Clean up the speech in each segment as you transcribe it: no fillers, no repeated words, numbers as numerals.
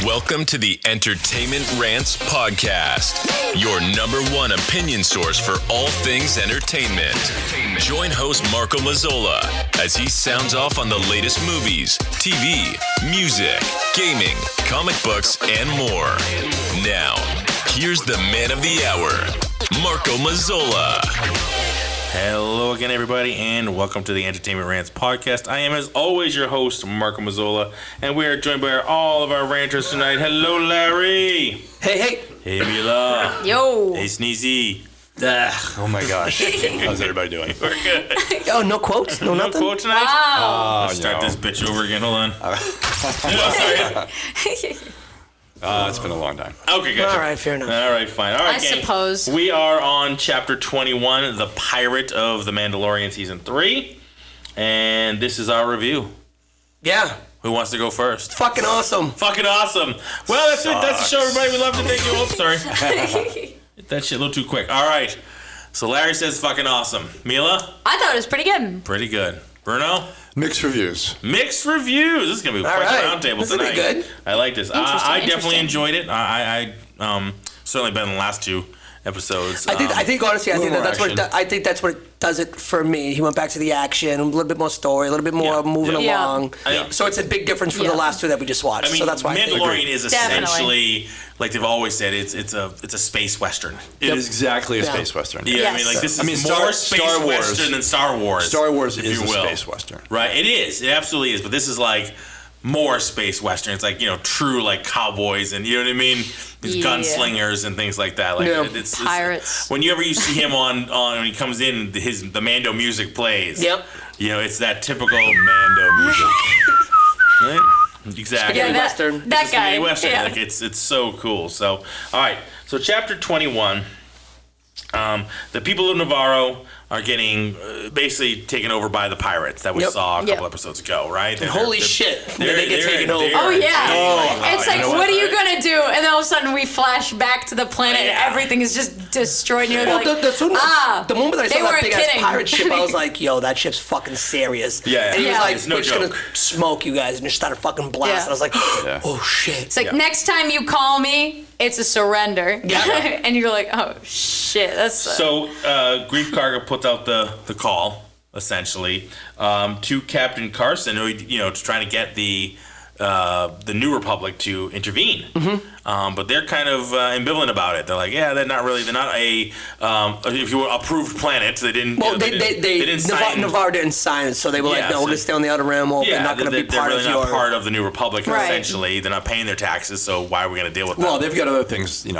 Welcome to the Entertainment Rants Podcast, your number one opinion source for all things entertainment. Join host Marco Mazzola as he sounds off on the latest movies, TV, music, gaming, comic books, and more. Now, here's the man of the hour, Marco Mazzola. Hello again, everybody, and welcome to the Entertainment Rants Podcast. I am, as always, your host, Marco Mazzola, and we are joined by all of our ranters tonight. Hello, Larry. Hey. Hey, Mila. Yo. Hey, Sneezy. Oh my gosh. How's everybody doing? We're good. Oh, no quotes? No nothing? No quote tonight? Wow. Let's start this bitch over again. Hold on. Sorry. It's been a long time. Okay, gotcha. All right, fair enough. All right, fine. All right, I gang. suppose. We are on Chapter 21, The Pirate of the Mandalorian Season 3, and this is our review. Yeah. Who wants to go first? Fucking awesome. Fucking awesome. Well, that's it. That's the show, everybody. We love to thank you. Oh, sorry. Hit that shit a little too quick. All right. So Larry says fucking awesome. Mila? I thought it was pretty good. Pretty good. Bruno? Mixed reviews. Mixed reviews. This is going to be quite right. a round table This will be tonight. good. I like this. I definitely Interesting. enjoyed it. I certainly better than the last two episodes. I think honestly, I think little that's what more I think that's what it does it for me. He went back to the action, a little bit more story, a little bit more Yeah. moving Yeah. along. Yeah. So it's a big difference from Yeah. the last two that we just watched. I mean, so that's why Mandalorian is Definitely. essentially, like they've always said, it's a space western. It is exactly a Yeah. space western. Yeah, I Yes. mean, like this is more Star space Wars- western than Star Wars. Star Wars if is you a will. space western. Right, it is. It absolutely is. But this is like more space western. It's like, true like cowboys and, you know what I mean? These Yeah. gunslingers and things like that. Like Yeah. it's Pirates. whenever you see him on when he comes in, the Mando music plays. Yep. It's that typical Mando music. Right? Exactly. Spaghetti that, Western. That It's a spaghetti guy. Western. Yeah. Like it's so cool. So, all right. So, chapter 21. The people of Navarro are getting basically taken over by the pirates that we Yep. saw a couple Yep. episodes ago, right? And holy shit, that they get taken over. Oh, yeah. It's like, you know what are you right? going to do? And then all of a sudden we flash back to the planet Yeah. and everything is just destroyed. And you're Well, like, the moment I they saw that weren't big ass kidding. pirate ship, I was like, "Yo, that ship's fucking serious." Yeah. And he was Yeah. like, It's no "We're just gonna joke. smoke you guys," and just started fucking blasting. Yeah. I was like, Yeah. "Oh shit!" It's like, Yeah. next time you call me, it's a surrender. Yeah. And you're like, oh, shit. That's So, Grief Karga puts out the call, essentially, to Captain Carson, who, trying to get the New Republic to intervene. But they're kind of ambivalent about it. They're like, yeah, they're not a, if you will, approved planet. They didn't. Well, they didn't sign. Navarre didn't sign it, so they were Yeah, like, "No, so- we're gonna stay on the Outer Rim. They're not gonna be part they're of really your." not part of the New Republic. Right. Essentially, they're not paying their taxes. So why are we going to deal with that? Well, they've got other things. They're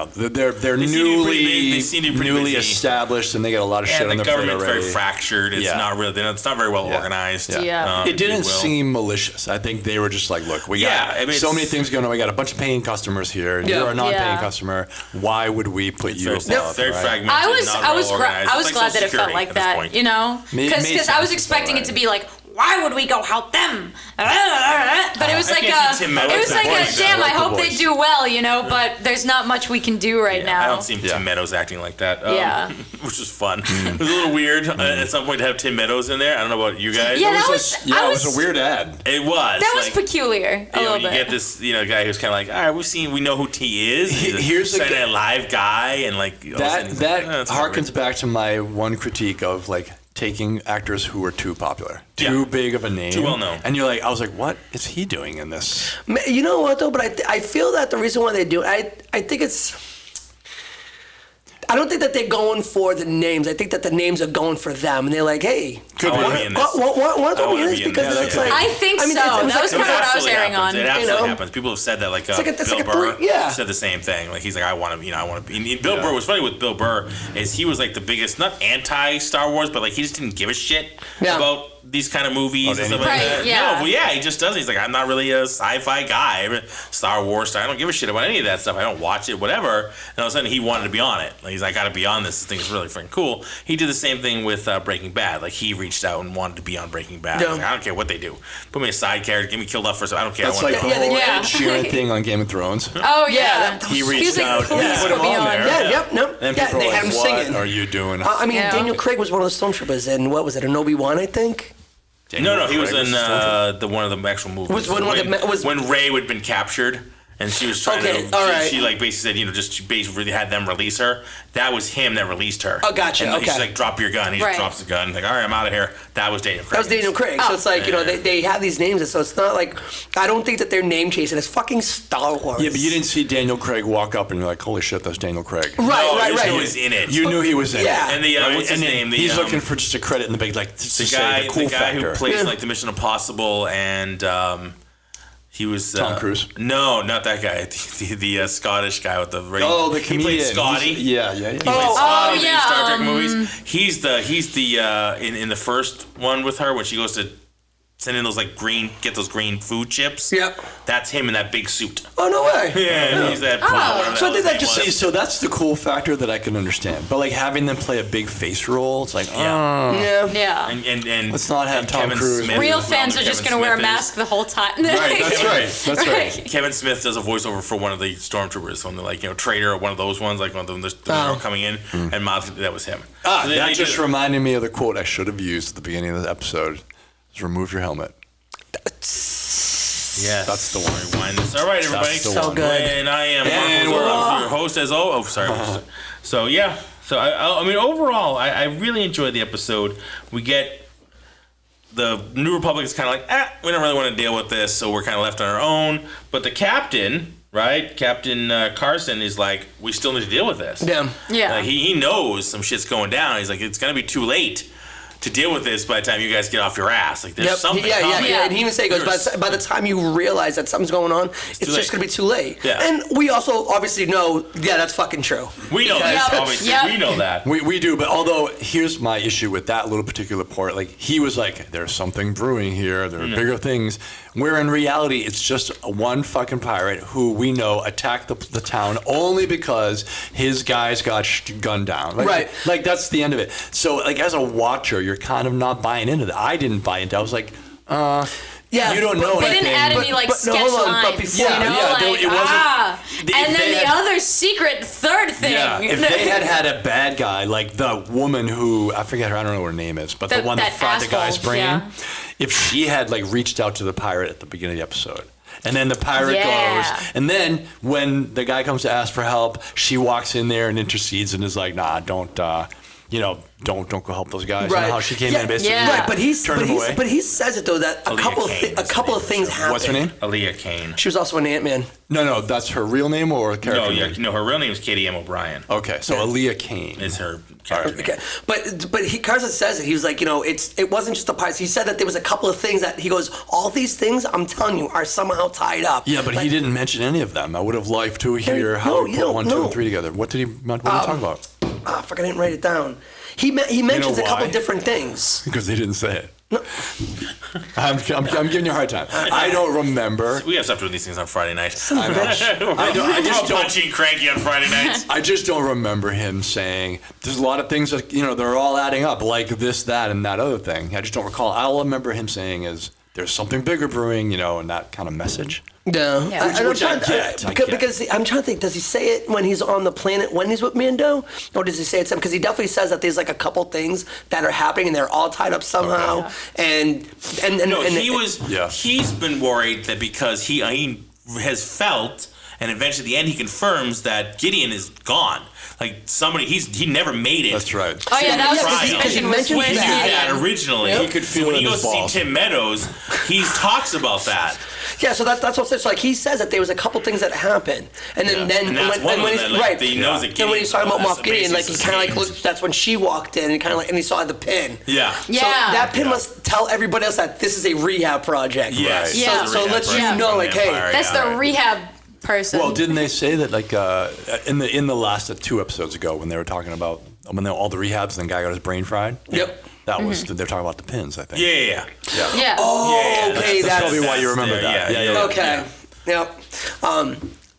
They seem to be pretty- they seem to be pretty newly busy. established, and they got a lot of shit and on the their plate government's already. very fractured. It's Yeah. not really. It's not very well Yeah. organized. Yeah. It if you didn't will. seem malicious. I think they were just like, look, we Yeah, got I mean, so many it's- things going on. We got a bunch of paying customers here. And Yeah. you're a non-paying Yeah. customer. Why would we put you Very, above? very right? fragmented. I was not I was well gra- organized. I was It's glad like that it Social felt Security like at this that, point. because Made I was sense. expecting It's it to be like, why would we go help them? But it was I like can't see Tim Meadows it was like acting a like that. damn. I I like the hope they voice. do well, but there's not much we can do right I now. don't see Yeah. Tim Meadows acting like that. Yeah. Which was fun. It was a little weird at some point to have Tim Meadows in there. I don't know about you guys. Yeah, It that was was. it I was a weird ad. It was. That was like, peculiar a little you bit. get this, guy who's kind of like, all right, we know who T is. He's Here's a the Saturday Night Live guy, and like all of a sudden he's That like, it's not harkens back to my one critique of like taking actors who were too popular, Yeah. too big of a name, Too well known. and you're like, I was like, what is he doing in this? You know what though? But I feel that the reason why they do, I think it's. I don't think that they're going for the names. I think that the names are going for them, and they're like, "Hey, I wanna be in this. why I don't we wanna in this?" be in Because this. it's like I think so. it That was like- kind of what I was absolutely airing happens. on. It absolutely know? happens. People have said that, like, like a- Bill like a Burr yeah. said the same thing. Like, he's like, I want to be. And Bill Burr was funny with Bill Burr is he was like the biggest, not anti Star Wars, but like he just didn't give a shit Yeah. about these kind of movies and stuff like Right, that. yeah. No, well, yeah, he just doesn't. He's like, I'm not really a sci-fi guy. I'm a Star Wars star. I don't give a shit about any of that stuff. I don't watch it, whatever. And all of a sudden, he wanted to be on it. Like, he's like, I got to be on this. This thing is really freaking cool. He did the same thing with Breaking Bad. Like, he reached out and wanted to be on Breaking Bad. Yeah. He's like, I don't care what they do. Put me a side character. Get me killed off first. I don't care. That's I want like to the be whole Yeah. Ed Sheeran thing on Game of Thrones. Oh yeah, that- He He was reached like, out, please put put him me on on. there. Yeah, yep, no. And Yeah, people they are had like, him what singing. are you doing? I mean, Yeah. Daniel Craig was one of the stormtroopers in what was it, an Obi-Wan, I think. No, he was Craig in Stormtrooper. the one of the actual movies. Was one of the- was- when Rey had been captured. and she was trying she like basically said, just she basically had them release her. That was him that released her. Oh, gotcha. And Okay. She's like, drop your gun. He just drops the gun. Like, all right, I'm out of here. That was Daniel Craig. That was Daniel Craig. So it's like, they have these names, and so it's not like, I don't think that they're name chasing. It's fucking Star Wars. Yeah, but you didn't see Daniel Craig walk up and you're like, holy shit, that's Daniel Craig. Right. He was in it. You knew he was in it. And the what's his name? He's looking for just a credit in the big, like, the guy factor. who plays like the Mission Impossible, and he was Tom Cruise. No, not that guy. The Scottish guy with the the comedian. He played Scotty. He played Scotty in yeah, Star Trek movies. He's the in the first one with her when she goes to send in those get those green food chips. Yep. That's him in that big suit. Oh, no way. Yeah, he's that. So I think that just so that's the cool factor that I can understand. But like having them play a big face role, it's like, Yeah. And let's not have Tom Kevin Cruise. Smith. Real as fans well. are just Kevin going to wear a Smith mask the whole time. Right, that's right. Kevin Smith does a voiceover for one of the stormtroopers, when they're traitor or one of those ones, like when they're all coming in, and that was him. So That just reminded me of the quote I should have used at the beginning of the episode. Is remove your helmet. Yes. That's the one. Rewind this. All right, everybody. That's the So one. good. And I am And Marco we're Zora, off. your host as always. Oh, sorry. So, yeah. So, I mean, overall, I really enjoyed the episode. We get the New Republic is kind of like, we don't really want to deal with this, so we're kind of left on our own. But the captain, right, Captain Carson, is like, we still need to deal with this. Yeah. Yeah. Like, he knows some shit's going down. He's like, it's going to be too late to deal with this by the time you guys get off your ass. Like, there's something coming. Yeah. And he even said, he goes, by the time you realize that something's going on, it's too just late. going to be too late. Yeah. And we also obviously know, that's fucking true. We know that, Yep. obviously. Yep. We know that. We do, but although here's my issue with that little particular part, like he was like, there's something brewing here, there are bigger things, where in reality it's just one fucking pirate who we know attacked the town only because his guys got gunned down. Right. Like that's the end of it. So like as a watcher, you're kind of not buying into that. I didn't buy into it. I was like, Yeah, you don't know They anything. didn't add any like no, sketch hold on, but lines, before- you know, it wasn't. and then the other secret third thing. Yeah, if they had a bad guy, like the woman who, I forget her, I don't know what her name is, but the one that fried the guy's asshole, brain, yeah. if she had like reached out to the pirate at the beginning of the episode, and then the pirate Yeah. goes, and then when the guy comes to ask for help, she walks in there and intercedes and is like, nah, don't go help those guys. You know how she came in and basically Right, but turned him away. but he says it though that a Aaliyah couple Kane of is the things name of the show. happened. What's her name? Aaliyah Kane. She was also an Ant-Man. No, that's her real name or character name? Her real name is Katie M. O'Brien. Okay, so Aaliyah Kane. Is her character name. Okay, but Carson says it. He was like, it wasn't just the pirates. He said that there was a couple of things that he goes, all these things I'm telling you are somehow tied up. Yeah, but he didn't mention any of them. I would have liked to hear how he put 1, 2, and 3 together. What did he talk about? Fuck, I didn't write it down. He mentions a couple why? different things. Because they didn't say it. No. I'm giving you a hard time. I don't remember. We gotta stop doing these things on Friday night. I just don't. Punchy and cranky on Friday nights. I just don't remember him saying there's a lot of things that they're all adding up, like this, that, and that other thing. I just don't recall. All I remember him saying is there's something bigger brewing, and that kind of message. Yeah. Yeah. Which I get. Because I'm trying to think, does he say it when he's on the planet when he's with Mando? Or does he say it to him? Because he definitely says that there's like a couple things that are happening and they're all tied up somehow. No, Yeah. he's been worried that because he has felt, and eventually at the end he confirms that Gideon is gone. Like somebody, he never made it. That's right. Oh yeah, that was Trial. his suspicion. Was mentioned When he did that. that originally, He could feel when it he in goes his to balls. see Tim Meadows, he talks about that. Yeah, so that's what I'm saying. So like he says that there was a couple things that happened, and then And that's one of when them he's that, right, he knows that and when he's talking about that's Moff the Gideon, like basis he kind of like schemes. looked. That's when she walked in, and kind of like, and he saw the pin. Yeah. Yeah. So that pin must tell everybody else that this is a rehab project. Yes. Yeah. So lets you know, like, hey, That's the rehab person. Well, didn't they say that like in the last 2 episodes ago when they were talking about all the rehabs and the guy got his brain fried? Yep. That was they're talking about the pins, I think. Yeah. yeah. Oh, Yeah, okay, That's probably why you remember the- that. yeah. okay. Yep.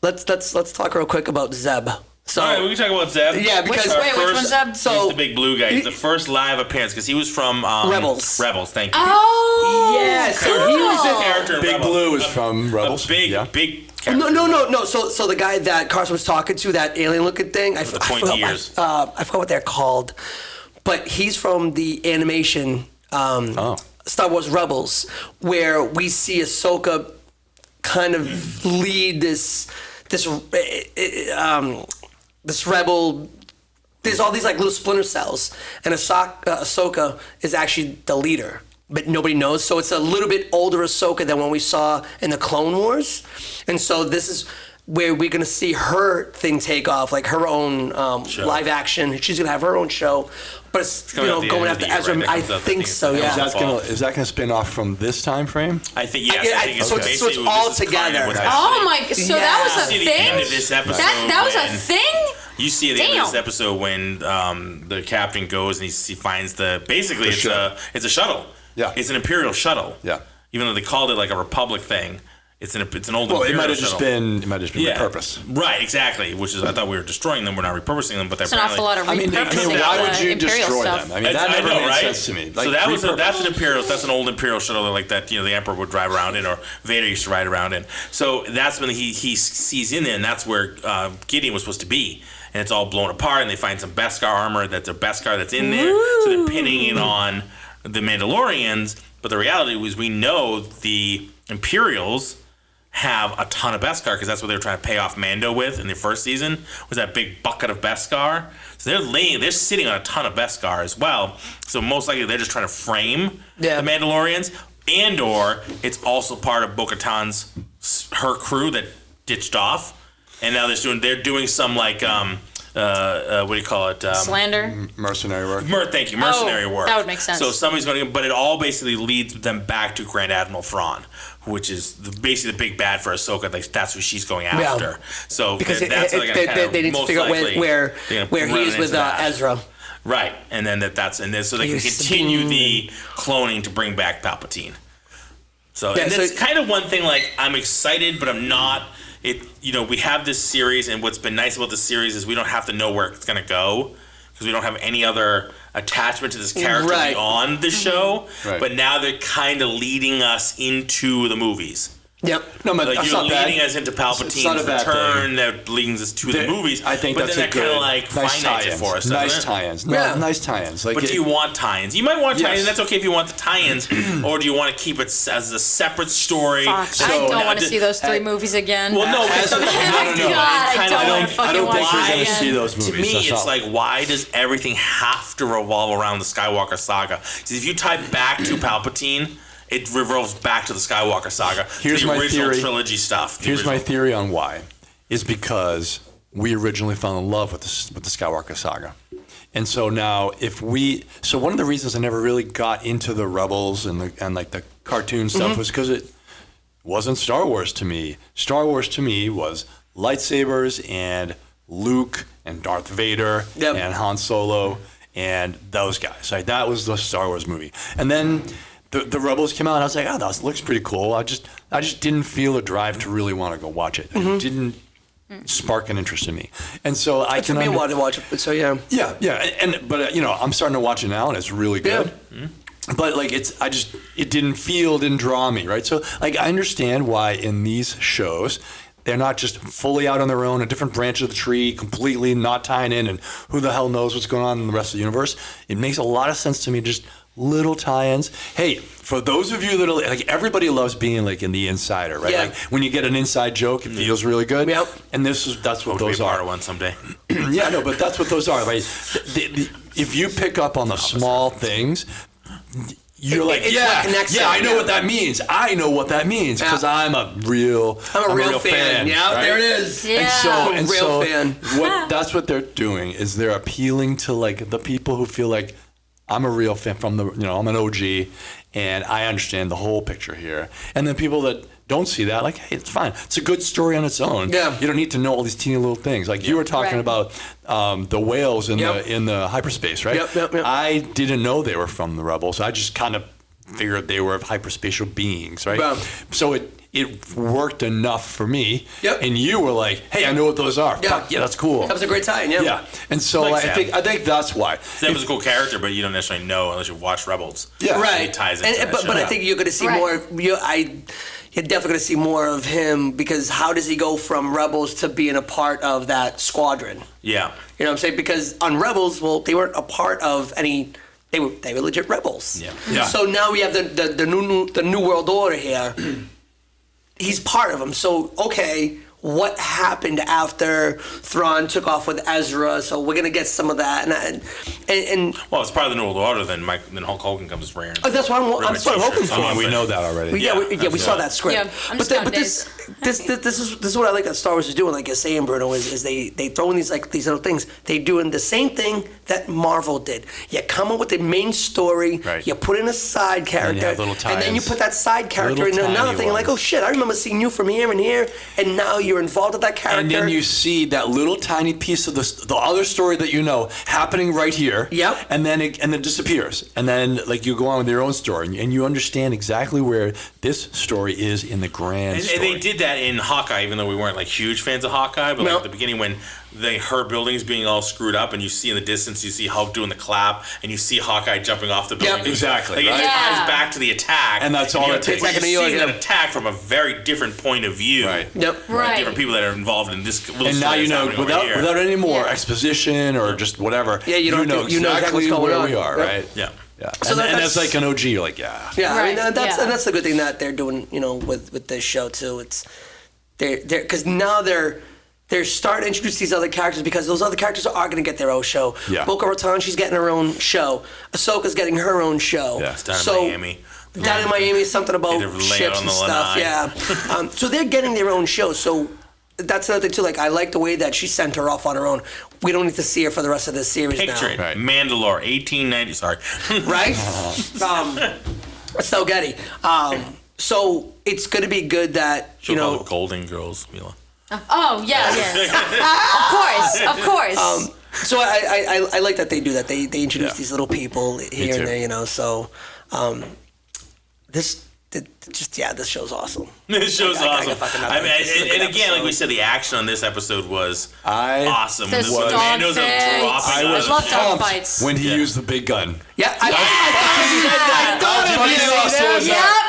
Let's talk real quick about Zeb. So All right, we can talk about Zeb. Yeah, because- Our Wait, which one's Zeb? He's So- the big blue guy. He's the first live appearance because he was from Rebels. Rebels, thank you. Oh. yes, so He he was was the character in Big Rebels. Blue is from Rebels. A big character. No. So the guy that Carson was talking to, that alien-looking thing, I pointy forgot, ears. I forgot what they're called, but he's from the animation Star Wars Rebels, where we see Ahsoka kind of lead this rebel. There's all these like little splinter cells, and Ahsoka is actually the leader, but nobody knows. So it's a little bit older Ahsoka than when we saw in the Clone Wars, and so this is where we're gonna see her thing take off, like her own live action. She's gonna have her own show, but it's going after Ezra. Right? I think so. Yeah. Is that gonna spin off from this time frame? I think yes. I think it's so basically it's all this is kind of together. what's Oh happening. my! So that was a See the thing. end of this episode. That was a when- thing. You see at the end of this Damn. episode when the captain goes and he finds basically it's ship. a shuttle. Yeah. It's an Imperial shuttle. Yeah. Even though they called it like a Republic thing, it's an old Well, Imperial it might have shuttle. just been repurposed. Right, exactly. Which is I thought we were destroying them. We're not repurposing them, but they're It's an awful lot of I mean, repurposing why of would the you Imperial destroy stuff. them? I mean, that I never know, made right? sense to me. So that's an old Imperial shuttle like that. The Emperor would drive around in, or Vader used to ride around in. So that's when he sees in there, and that's where Gideon was supposed to be. And it's all blown apart, and they find some Beskar armor that's a Beskar that's in there. So they're pinning it on the Mandalorians. But the reality was, we know the Imperials have a ton of Beskar because that's what they were trying to pay off Mando with in the first season, was that big bucket of Beskar. So they're sitting on a ton of Beskar as well. So most likely they're just trying to frame the Mandalorians, or it's also part of Bo-Katan's her crew that ditched off, and now they're doing some like what do you call it? Slander. Mercenary work. Thank you, mercenary work. That would make sense. So somebody's going to, but it all basically leads them back to Grand Admiral Thrawn, which is basically the big bad for Ahsoka. That's who she's going after. Yeah. So Because they need to figure out where he is with Ezra. Right, and then so they can continue the cloning to bring back Palpatine. So Yeah, and so- that's kind of one thing. Like, I'm excited, but I'm not. We have this series, and what's been nice about this series is we don't have to know where it's going to go because we don't have any other attachment to this character beyond the show. Right. But now they're kind of leading us into the movies. Yep. No, but Like that's you're not bad. leading us into It's not Palpatine's a bad return that leads us to the movies. I think but that's then a that kind good, of like nice finite it tie-ins. for us. Nice doesn't it? tie-ins. Yeah. Nice tie-ins. Like But do you want tie-ins? You might want tie-ins. Yes. That's okay if you want the tie-ins, or do you want to keep it as a separate story? Fuck, I don't want to see those three movies again. Well, no, it's God, I don't want to I fucking don't watch think it we're going to again. see those movies. To me, That's it's all. like, why does everything have to revolve around the Skywalker saga? 'Cause if you tie back to Palpatine, it revolves back to the Skywalker saga. Here's the my original theory. trilogy stuff. Here's my theory on why. Is because we originally fell in love with the Skywalker saga. And so now so one of the reasons I never really got into the Rebels and like the cartoon stuff was because it wasn't Star Wars to me. Star Wars to me was lightsabers and Luke and Darth Vader and Han Solo and those guys. Like, that was the Star Wars movie. And then the Rebels came out, and I was like, oh, that looks pretty cool. I just didn't feel a drive to really want to go watch it. It didn't spark an interest in me. And so I It took me a while to watch it, so yeah. Yeah. But I'm starting to watch it now, and it's really good. Yeah. But like it didn't draw me, right? So like I understand why in these shows they're not just fully out on their own, a different branch of the tree, completely not tying in, and who the hell knows what's going on in the rest of the universe. It makes a lot of sense to me, just little tie-ins. Hey, for those of you that are like, everybody loves being like in the insider, right? Yeah. Like when you get an inside joke, it feels really good. Yep. And that's what Hope to be those a part are. of one someday. Yeah, no, but that's what those are. Right? If you pick up on the small things, you're like, It's what connects I them, know yeah. what that means. I know what that means because I'm a real fan. Yeah, right? there it is. Yeah. And Real so fan. that's what they're doing is they're appealing to like the people who feel like I'm a real fan from I'm an OG and I understand the whole picture here. And then people that don't see that, like, hey, it's fine. It's a good story on its own. Yeah. You don't need to know all these teeny little things. Like you were talking about the whales in the hyperspace, right? Yep. I didn't know they were from the Rebels. I just kind of figured they were hyperspatial beings, right? Wow. So it worked enough for me. Yep. And you were like, hey, I know what those are. Yeah. Fuck, yeah, that's cool. That was a great tie-in, yeah. Yeah. And so Like I Sam. think that's why. Sam was a cool character, but you don't necessarily know unless you watch Rebels. Yeah. Right. It ties into that but show. I think you're going to see more. You're definitely going to see more of him because how does he go from Rebels to being a part of that squadron? Yeah. You know what I'm saying? Because on Rebels, well, they weren't a part of any. They were legit rebels. Yeah. So now we have the new world order here. he's part of them. So, okay, what happened after Thrawn took off with Ezra? So we're gonna get some of that, and well, it's part of the New World Order. Then Hulk Hogan comes as Rand. oh, that's what I'm sort of hoping for. I mean, we know that already. We saw that script. Yeah, I'm just counting this is what I like that Star Wars is doing. Like you're saying, Bruno, is they throw in these little things. They doing the same thing that Marvel did. You come up with the main story. Right. You put in a side character, have little and then you tie-ins. put that side character in Little another tiny thing. Like, ones. oh shit, I remember seeing you from here and here, and now you're involved with that character. And then you see that little tiny piece of the other story that you know happening right here. Yep. And then it disappears. And then like you go on with your own story, and you understand exactly where this story is in the grand And story. they did that in Hawkeye, even though we weren't like huge fans of Hawkeye. But like No. at the beginning, when her building's being all screwed up, and you see in the distance, you see Hulk doing the clap, and you see Hawkeye jumping off the building. Yep. Exactly, Like, right? it Yeah. ties back to the attack, And that's all you're- it takes. But Attack in you New see York, that attack from a very different point of view. Right. Yep. Right. Different people that are involved in this little And now story you that's know happening over without here. without any more Yeah. exposition or just whatever. Yeah, you don't know have to- you know exactly what's where going we on. are, Yep. right? Yeah. Yeah. So and that's- that's like an OG. You're like, yeah. Yeah, I mean Right, that's yeah. and that's the good thing that they're doing, with this show too. It's they're because now they're starting to introduce these other characters because those other characters are going to get their own show. Yeah. Bo-Katan, she's getting her own show. Ahsoka's getting her own show. Yeah. It's down in Miami. Down in Miami is something about Need to lay ships on and the stuff. lanai. Yeah. So they're getting their own show. So that's another thing too. Like I like the way that she sent her off on her own. We don't need to see her for the rest of this series Picture now. it. Right. Mandalore, 1890. Sorry. Right? So Getty. So it's going to be good that, She'll call it Golden Girls, Mila. Oh yeah. Of course. So I like that they do that. They introduce Yeah. these little people here too. and there, So this show's awesome. This show's I awesome. fucking love I mean, it. This is a good and again, like we episode. said, the action on this episode was I awesome. The When the commandos are dogfights. dropping I us. love pumped dogfights. when he Yeah. used the big gun. Yeah, I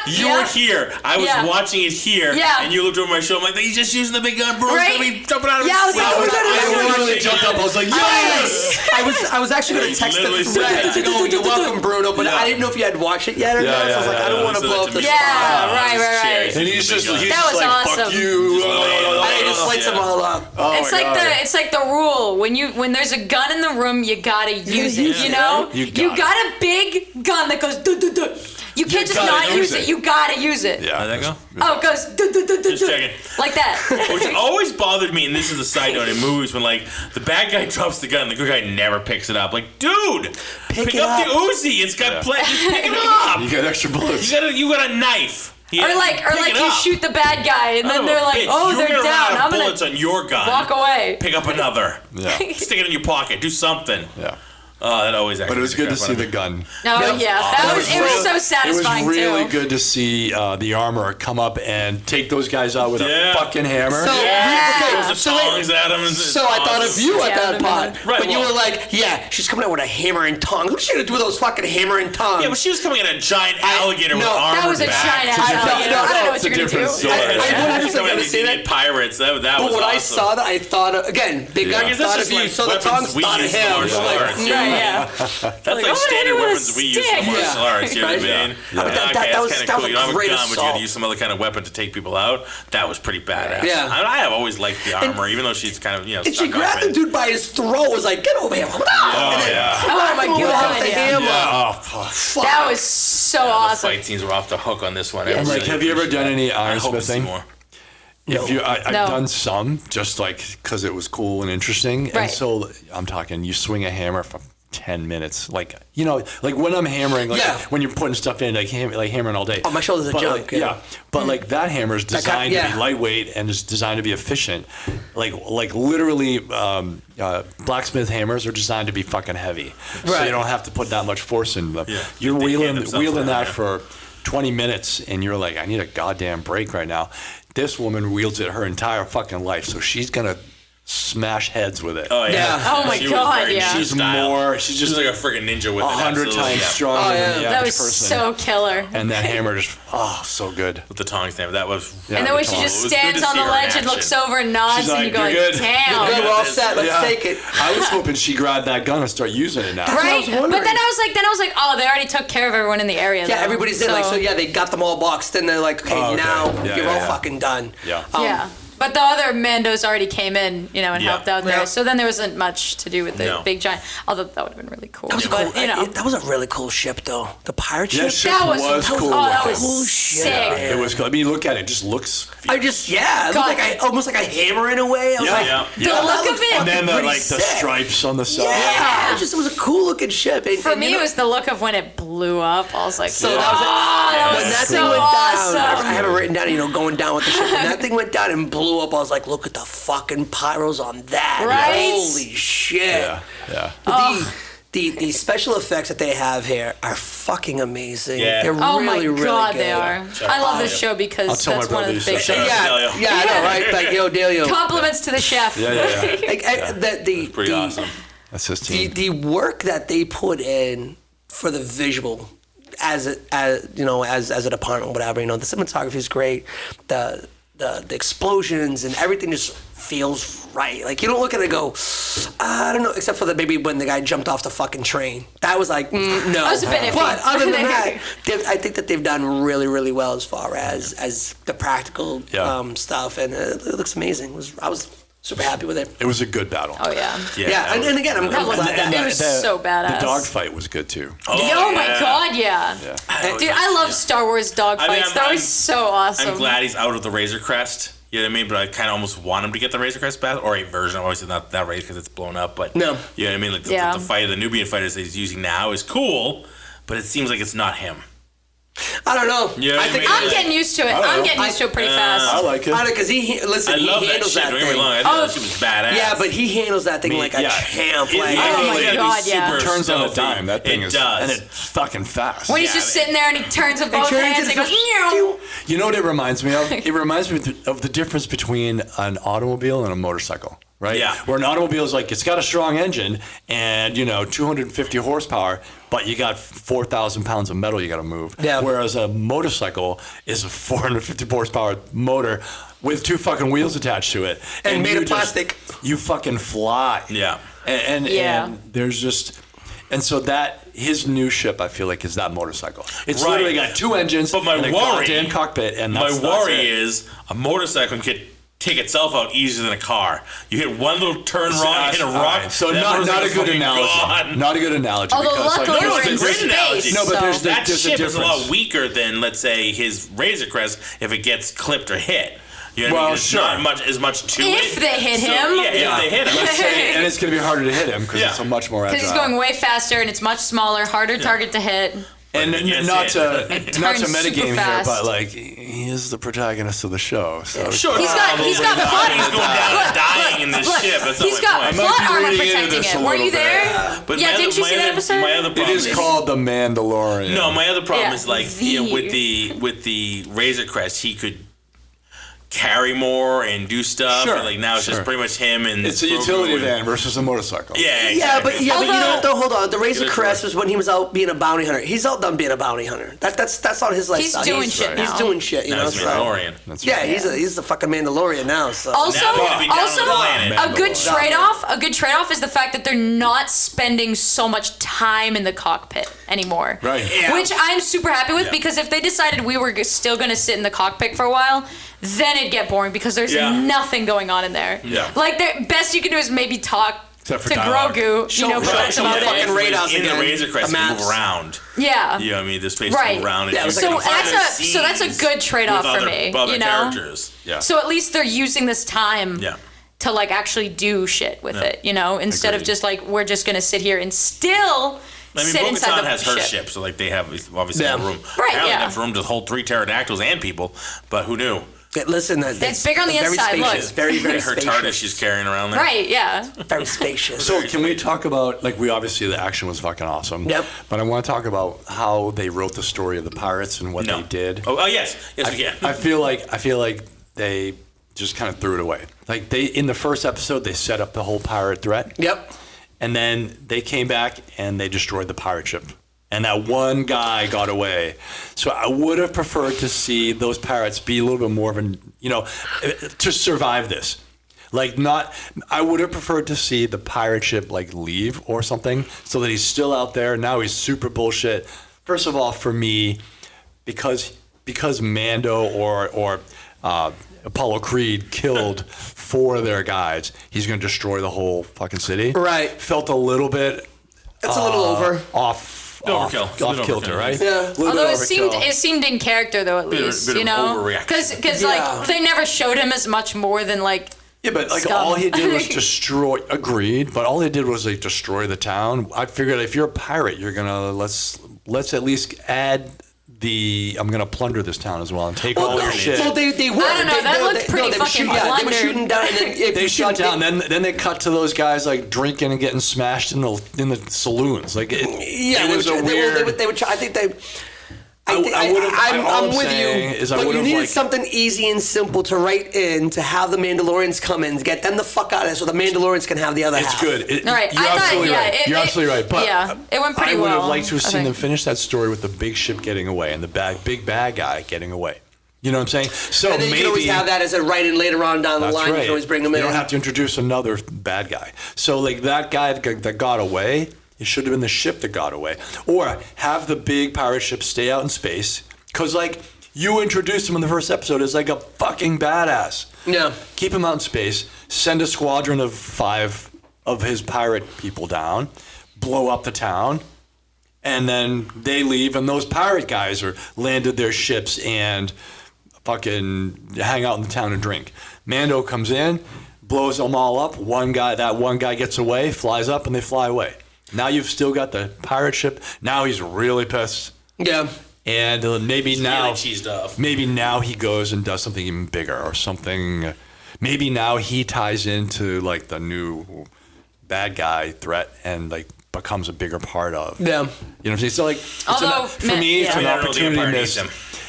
You were here. I was Yeah. watching it here, Yeah. and you looked over my shoulder. I'm like, he's just using the big gun, bro. Right. He's gonna be jumping out of Yeah, I was his like, skin. oh, I literally jumped up. I was like, yes! I was actually going He to text literally the said thread that. to go, you're welcome, Bruno, but Yeah. I didn't know if you had watched it yet or not. So I was like, I don't want to So blow that up the to me- spot. Yeah, right. And he's just That was like, awesome. fuck you. I just lights them all up. Oh It's my like God. it's like the rule when there's a gun in the room, you gotta use it. use You it, know, You you got got a big gun that goes. Duh, duh, duh. You can't just gotta not use use it. it. You gotta use it. Yeah. How'd that go? Oh, it goes. Duh, duh, duh, duh, Just duh. checking. Like that. Which always bothered me, and this is a side note in movies, when like the bad guy drops the gun, the good guy never picks it up. Like, dude, pick it up up. the Uzi. It's got just pick it up. You got extra bullets. You got a knife. Or like Pick it you up. shoot the bad guy and then Oh, they're like, bitch, oh, you're they're gonna run down. out of I'm gonna bullets on your gun. walk away. Pick up another. Yeah. Stick it in your pocket. Do something. Yeah. That always. But it was good to see the gun. No, yeah, that was it was so It satisfying was really too. good to see the armor come up and take those guys out with Yeah. a fucking hammer. So, Throws the so, tongs at him. so I thought of you at Yeah, that part. Right, When you well- were like, yeah, she's coming out with a hammer and tongs. What's she going to do with those fucking hammer and tongs? Yeah, but she was coming at a giant alligator with no, armor. That was a back. giant I- ass alligator. no, I don't know no, what it's you're a gonna do. different story. I She's 100% coming at gonna these say that. idiot pirates. That But was when I awesome. saw that, I thought of, again, big gun, I guess that's thought just of you. like So the weapons tongs we thought of use in him. martial Like, arts. Yeah. That's I'm like gonna standard hit him with a weapons we use in stick. martial Yeah. arts. You know what I Right? mean? Yeah. Yeah. I mean, that Okay, was- that's that kind was of cool. a You don't have a great gun, but you got assault. to use some other kind of weapon to take people out. That was pretty badass. Yeah. I have always liked the armor, even though she's kind of And she stuck up grabbed the in. dude by his throat, was like, get over here. Oh yeah. Oh my god, The yeah. hammer. Oh, fuck. Fuck. That was so The awesome. fight scenes were off the hook on this one. Yeah. I And like, really have you ever appreciate done any that. I hope to see ironsmithing? more. I've No. done some, just like because it was cool and interesting. And Right. so I'm talking, you swing a hammer for 10 minutes. Like, like when I'm hammering, like Yeah. when you're putting stuff in, like hammering all day. Oh, my shoulders are But, junk, like, yeah. yeah. But like that hammer is designed to yeah. be lightweight and is designed to be efficient. Like literally, blacksmith hammers are designed to be fucking heavy. So Right. you don't have to put that much force in them. Yeah. You're They hit wheeling themselves that yeah. for 20 minutes and you're like, I need a goddamn break right now. This woman wields it her entire fucking life, so she's gonna smash heads with it. Oh yeah. Yeah. Oh my She was God, very yeah. She's style. more. She's She's just like a freaking ninja with it. 100 absolutely, times yeah. stronger Oh, yeah. than the That average was person. so killer. And that hammer just so good. With the tongs, that was. Yeah, And then when the she tongs. just It was good stands to on see the her in ledge and action. looks over and nods, She's and like, you go, "You're good. damn. Good, we're all set. Let's Yeah. take it. I was hoping she grabbed that gun and start using it now. Right? was But wondering. then I was like, oh, they already took care of everyone in the area. Yeah, though. everybody's in. Like, so yeah, they got them all boxed, and they're like, okay, Oh, okay. now Yeah, you're yeah, all yeah. fucking done. Yeah. Yeah. But the other Mandos already came in, and Yeah. helped out there. Yeah. So then there wasn't much to do with the No. big giant. Although that would have been really cool. That was but, cool. That was a really cool ship, though. The pirate ship. That ship that was, was cool. Oh, that looking. was Cool shit. sick. It was cool. I mean, look at it. It just looks. I just, it looked God. like almost like a hammer in a way. I was like, Yeah. The "Yo, that look looks of it. And then pretty the sick." stripes on the side. Yeah, it was a cool looking ship. And, For and, me, you know, it was the look of when it blew up. I was like, So that was it. that When was that so thing went awesome. down, I have it written down, going down with the ship. When that thing went down and blew up, I was like, look at the fucking pyros on that. Right? Holy shit. Yeah. Yeah. But the special effects that they have here are fucking amazing. Yeah. They're Oh really, my really God, good. they are. Shout I out love to this Delio. show I'll because tell my that's one brother of you the big said things. that. Yeah, Delio. yeah, I know, right? Like, yo, Delio. Compliments to the chef. Yeah, yeah, yeah. Like, Pretty awesome. That's his the team. work that they put in for the visual as a department, whatever, the cinematography is great. The explosions and everything just feels right. Like, you don't look at it and go, I don't know, except for maybe when the guy jumped off the fucking train. That was like, no. That was a bit iffy. But other than that, I think that they've done really, really well as far as the practical Yeah. stuff, and it looks amazing. I was super happy with it. It was a good battle. Oh, yeah. Yeah, and again, I'm That glad was- that. it was so badass. The dogfight was good too. Oh, my God, yeah. Yeah. Dude, I love Star Wars dogfights. I mean, That was so awesome. I'm glad he's out of the Razor Crest. You know what I mean? But I kind of almost want him to get the Razor Crest back, or a version. Obviously, not that Razor because it's blown up. But No. you know what I mean? Like Yeah. the fight, the Nubian fighters that he's using now is cool, but it seems like it's not him. I don't know. Yeah, I think I I'm mean, getting used to it. I don't I'm know. getting used to it pretty I fast. like it. because he I listen. love He that handles shit. that Don't get me thing. wrong. I think that shit was badass. Yeah, but he handles that thing like a yeah. champ. It- Like, it- Oh my it- God, it's yeah. super Turns on a stealthy. dime. That thing it is, does. and it's fucking fast. When he's Yeah, just sitting there and he turns with both turns hands and and goes, just- "Meow." You know what it reminds me of? It reminds me of the difference between an automobile and a motorcycle, right? Yeah. Where an automobile is like, it's got a strong engine and, 250 horsepower, but you got 4,000 pounds of metal you got to move. Yeah. Whereas a motorcycle is a 450 horsepower motor with two fucking wheels attached to it. And made you of plastic. You fucking fly. Yeah. And Yeah. there's just... And so his new ship, I feel like, is that motorcycle. It's Right. literally got two engines But my and a worry- goddamn cockpit, and My that's worry it. is a motorcycle can take itself out easier than a car. You hit one little turn wrong, hit a All rock. right. So that not a motorcycle's good fucking analogy. gone. Not a good analogy. Although because, luckily there's we're it's in a great space. analogy. No, but there's so- the- That there's a ship is a lot difference. weaker than, let's say, his Razor Crest if it gets clipped or hit. You know what I Well, mean? It's sure. not as much to it. If they hit So, him. Yeah, if they hit him. Let's say, and it's going to be harder to hit him because Yeah. it's a much more agile. Because he's going way faster and it's much smaller, harder target to hit. and But you not can't to say not to turns metagame super here, fast. but like he is the protagonist of the show. So Sure. He's got plot. He's going down Look, and dying in this look, ship. That's he's not got my point. might plot be armor reading into protecting this it. a Were you little bit. there? But Yeah, my didn't other- you my see that other- episode? My other it problem is called the Mandalorian. No, my other problem Yeah, is like the- with the Razor Crest, he could carry more and do stuff. Sure, And like now it's sure. just pretty much him and It's a Grogu utility and- van versus a motorcycle. Yeah, Yeah, but exactly. you know Although- what? Though, hold on. The Razor Good Crest choice. was when he was out being a bounty hunter. He's outdone being a bounty hunter. That's not his lifestyle. doing shit He's now. doing shit. You Now know. he's So. Mandalorian. That's Yeah, right. he's the fucking Mandalorian now. So. Also, Now he's gonna be down also on the planet. a good Mandalorian. trade-off. A good trade-off is the fact that they're not spending so much time in the cockpit anymore. Right. Yeah. Which I'm super happy with Yeah. because if they decided we were still going to sit in the cockpit for a while, then it'd get boring because there's Yeah. nothing going on in there. Yeah. Like the best you can do is maybe talk Except for to dialogue. Grogu. Show- You know, right, but that's show about the fucking it. radars in again, the Razor Crest, the you move maps. around. Yeah. You know what I mean? There's space Right. to move around. Yeah, it was So like that's a good trade-off for me. Other You know. characters. Yeah. So at least they're using this time. Yeah. To like actually do shit with it, instead of Agreed. just like we're just gonna sit here and still I mean, sit inside Bo-Katan the has her ship. ship, so like they have obviously Yeah. a room. Right, Apparently yeah. they have room to hold 3 pterodactyls and people, but who knew? Listen, It's bigger on the very inside, look. Spacious. Very, very Her spacious. TARDIS she's carrying around there. Right? Yeah. Very spacious. So can we talk about we obviously the action was fucking awesome. Yep. But I want to talk about how they wrote the story of the pirates and what No. they did. Oh, yes. Yes, we can. I feel like they just kind of threw it away. Like in the first episode, they set up the whole pirate threat. Yep. And then they came back and they destroyed the pirate ship. And that one guy got away. So I would have preferred to see those pirates be a little bit more of an, to survive this. I would have preferred to see the pirate ship leave or something so that he's still out there. Now he's super bullshit. First of all, for me, because Mando or Apollo Creed killed 4 of their guys, he's going to destroy the whole fucking city. Right. Felt a little bit. It's a little over. Off kilter, right? Yeah. Although it seemed in character though, at least, bit of because they never showed him as much more than Yeah, but all he did was destroy. Agreed, but all he did was destroy the town. I figured if you're a pirate, you're gonna let's at least add I'm gonna plunder this town as well and take all your shit. Well, they were. I don't know. That looked pretty fucking plundered. They were shooting down. And then They shoot down. Then they cut to those guys drinking and getting smashed in the saloons. It was a weird. They would try. I think they. I'm with you. But you needed something easy and simple to write in to have the Mandalorians come in, to get them the fuck out of there, so the Mandalorians can have the other half. It's good. All right, You're absolutely right. You're absolutely right. But it went pretty well. I would have liked to have seen them finish that story with the big ship getting away and the big bad guy getting away. You know what I'm saying? So and then you can always have that as a write-in later on down the line. Right. You can always bring them in. You don't have to introduce another bad guy. So that guy that got away, it should have been the ship that got away, or have the big pirate ship stay out in space. Because, you introduced him in the first episode as, a fucking badass. Yeah. Keep him out in space, send a squadron of 5 of his pirate people down, blow up the town, and then they leave, and those pirate guys are landed their ships and fucking hang out in the town and drink. Mando comes in, blows them all up. That one guy gets away, flies up, and they fly away. Now you've still got the pirate ship. Now he's really pissed. Yeah. And maybe now, really cheesed off. Maybe now he goes and does something even bigger or something. Maybe now he ties into the new bad guy threat and becomes a bigger part of. Yeah. You know what I'm saying? So for me, it's an opportunity missed.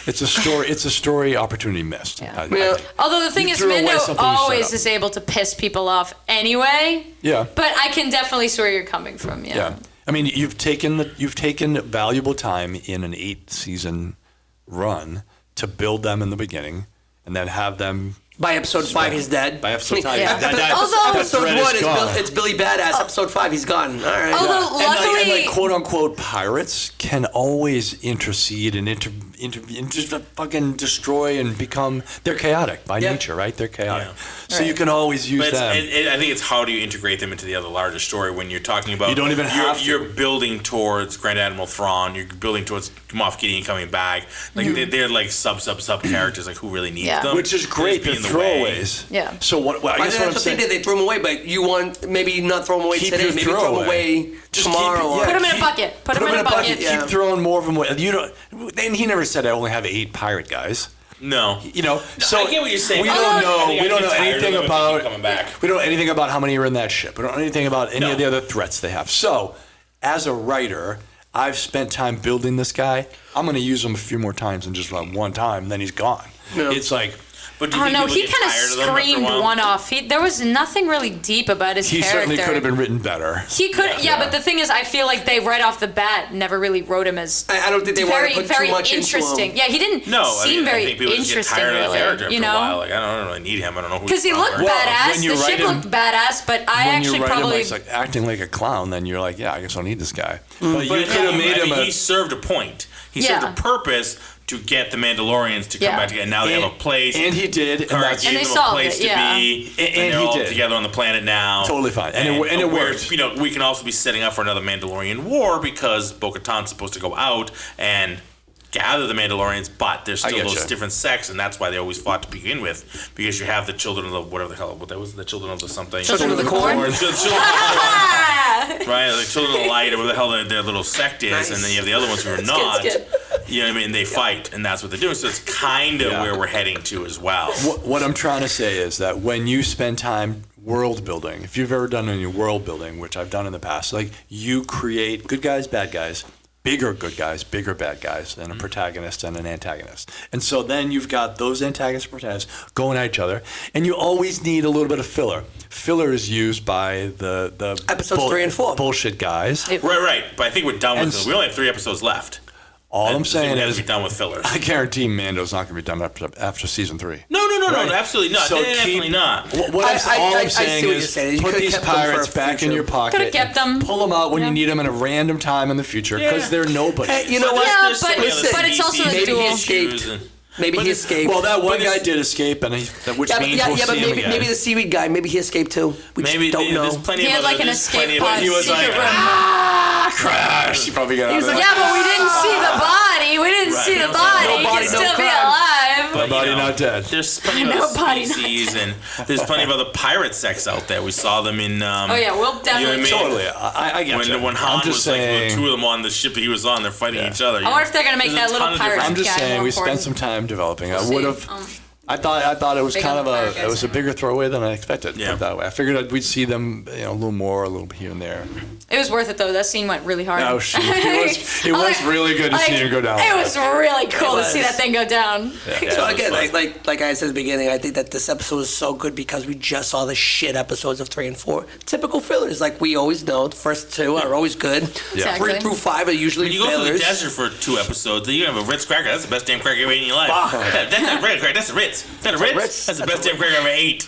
It's a story opportunity missed. Yeah. Although the thing is, Mando always is able to piss people off anyway. Yeah. But I can definitely see where you're coming from. Yeah. I mean, you've taken valuable time in an 8-season run to build them in the beginning, and then have them. By episode 5, he's dead. By episode 5, episode 1 it's Billy Badass. Episode 5, he's gone. All right. Although luckily, and quote unquote pirates can always intercede and just fucking destroy and become. They're chaotic by nature, right? They're chaotic, so you can always use them. I think it's how do you integrate them into the other larger story when you're talking about. You don't even have to. You're building towards Grand Admiral Thrawn. You're building towards Moff Gideon coming back. They're sub characters. Who really needs them? Which is great. They're throwaways. Yeah. So what? I guess that's what they did. They threw them away, but you want maybe not throw them away today. Maybe throw them away tomorrow. Put them in a bucket. Put them in a bucket. Keep throwing more of them away. You don't. And he never said I only have 8 pirate guys. No. So I get what you're saying. We don't know. We don't know anything about. Coming back. We don't know anything about how many are in that ship. We don't know anything about any of the other threats they have. So, as a writer, I've spent time building this guy. I'm going to use him a few more times than just one time, and then he's gone. Yeah. It's But do you think he kind of screamed one off. There was nothing really deep about his character. He certainly could have been written better. He could, but the thing is, I feel like they right off the bat never really wrote him as. I don't think they want to put too much interesting. into him. Yeah, he didn't seem very interesting. Really, I don't really need him. I don't know who. Because he looked badass. The ship looked badass, but I actually probably he's acting like a clown. Then you're like, I guess I don't need this guy. But you could have made him. He served a point. He served a purpose to get the Mandalorians to come back together. Now they have a place. And he did. And they solved it, to be. And they're all together on the planet now. Totally fine. And it worked. We can also be setting up for another Mandalorian war because Bo-Katan's supposed to go out and gather the Mandalorians, but there's still those different sects, and that's why they always fought to begin with, because you have the children of the whatever the hell, what that was, the children of the something. Children of the Corn? Right, the children of the light, or whatever the hell their little sect is, and then you have the other ones who are not. You know what I mean? They fight, and that's what they're doing. So it's kind of where we're heading to as well. What I'm trying to say is that when you spend time world building, if you've ever done any world building, which I've done in the past, you create good guys, bad guys, bigger good guys, bigger bad guys, and a protagonist and an antagonist. And so then you've got those antagonists and protagonists going at each other, and you always need a little bit of filler. Filler is used by the Episodes 3 and 4. bullshit guys. Right. But I think we're done with it. We only have 3 episodes left. All I'm I saying think we have is, to be done with fillers. I guarantee Mando's not going to be done after season 3. No, Right. absolutely not. So Definitely not. All I'm I saying see what is, you're saying. You put could've these kept them for pirates a back in future. your pocket. Could've kept them. Pull them out when Yeah. you need them in a random time in the future because they're nobody. Hey, you know what? Yeah, There's so but- many other but it's also the species duel. and Maybe he issues escaped. and- Maybe he escaped. Well, that one But guy it's- did escape, which means yeah, we'll but see him maybe again. maybe the seaweed guy. Maybe he escaped too. We just Maybe don't know. there's plenty He of had other, like an there's plenty escape of pod other- He was secret like, room. crash. He probably got out of like, it. Yeah, but we didn't see the body. We didn't Right. see the No body. body, He no could still be crime. alive. But, Nobody not dead. There's plenty of Nobody other not species, and there's plenty of other pirate sects out there. We saw them in. Oh yeah, we'll definitely. what I mean? Totally. I get you. When Han I'm just was saying. like, 2 of them on the ship he was on, they're fighting each other. I wonder if they're gonna make There's that a little ton of pirate different- I'm just guy saying more we spent important. some time developing. I We'll would see. have. I thought it was Big kind on of the a pirate guys. it was a bigger throwaway than I expected. Yeah. Put it that way. I figured we'd see them a little more, a little here and there. It was worth it though. That scene went really hard. Oh shit! It was really good to see him go down. It was really cool to see was. that thing go down. So again, like I said at the beginning, I think that this episode is so good because we just saw the shit episodes of 3 and 4. Typical fillers, like we always know. The first 2 are always good. Exactly. 3 through 5 are usually When you go through the fillers. desert for 2 episodes, then you have a Ritz cracker. That's the best damn cracker you ever ate in your life. Fuck. That's not a Ritz cracker. That's a Ritz. Is that a Ritz? Ritz. That's the That's best a damn cracker I ever ate.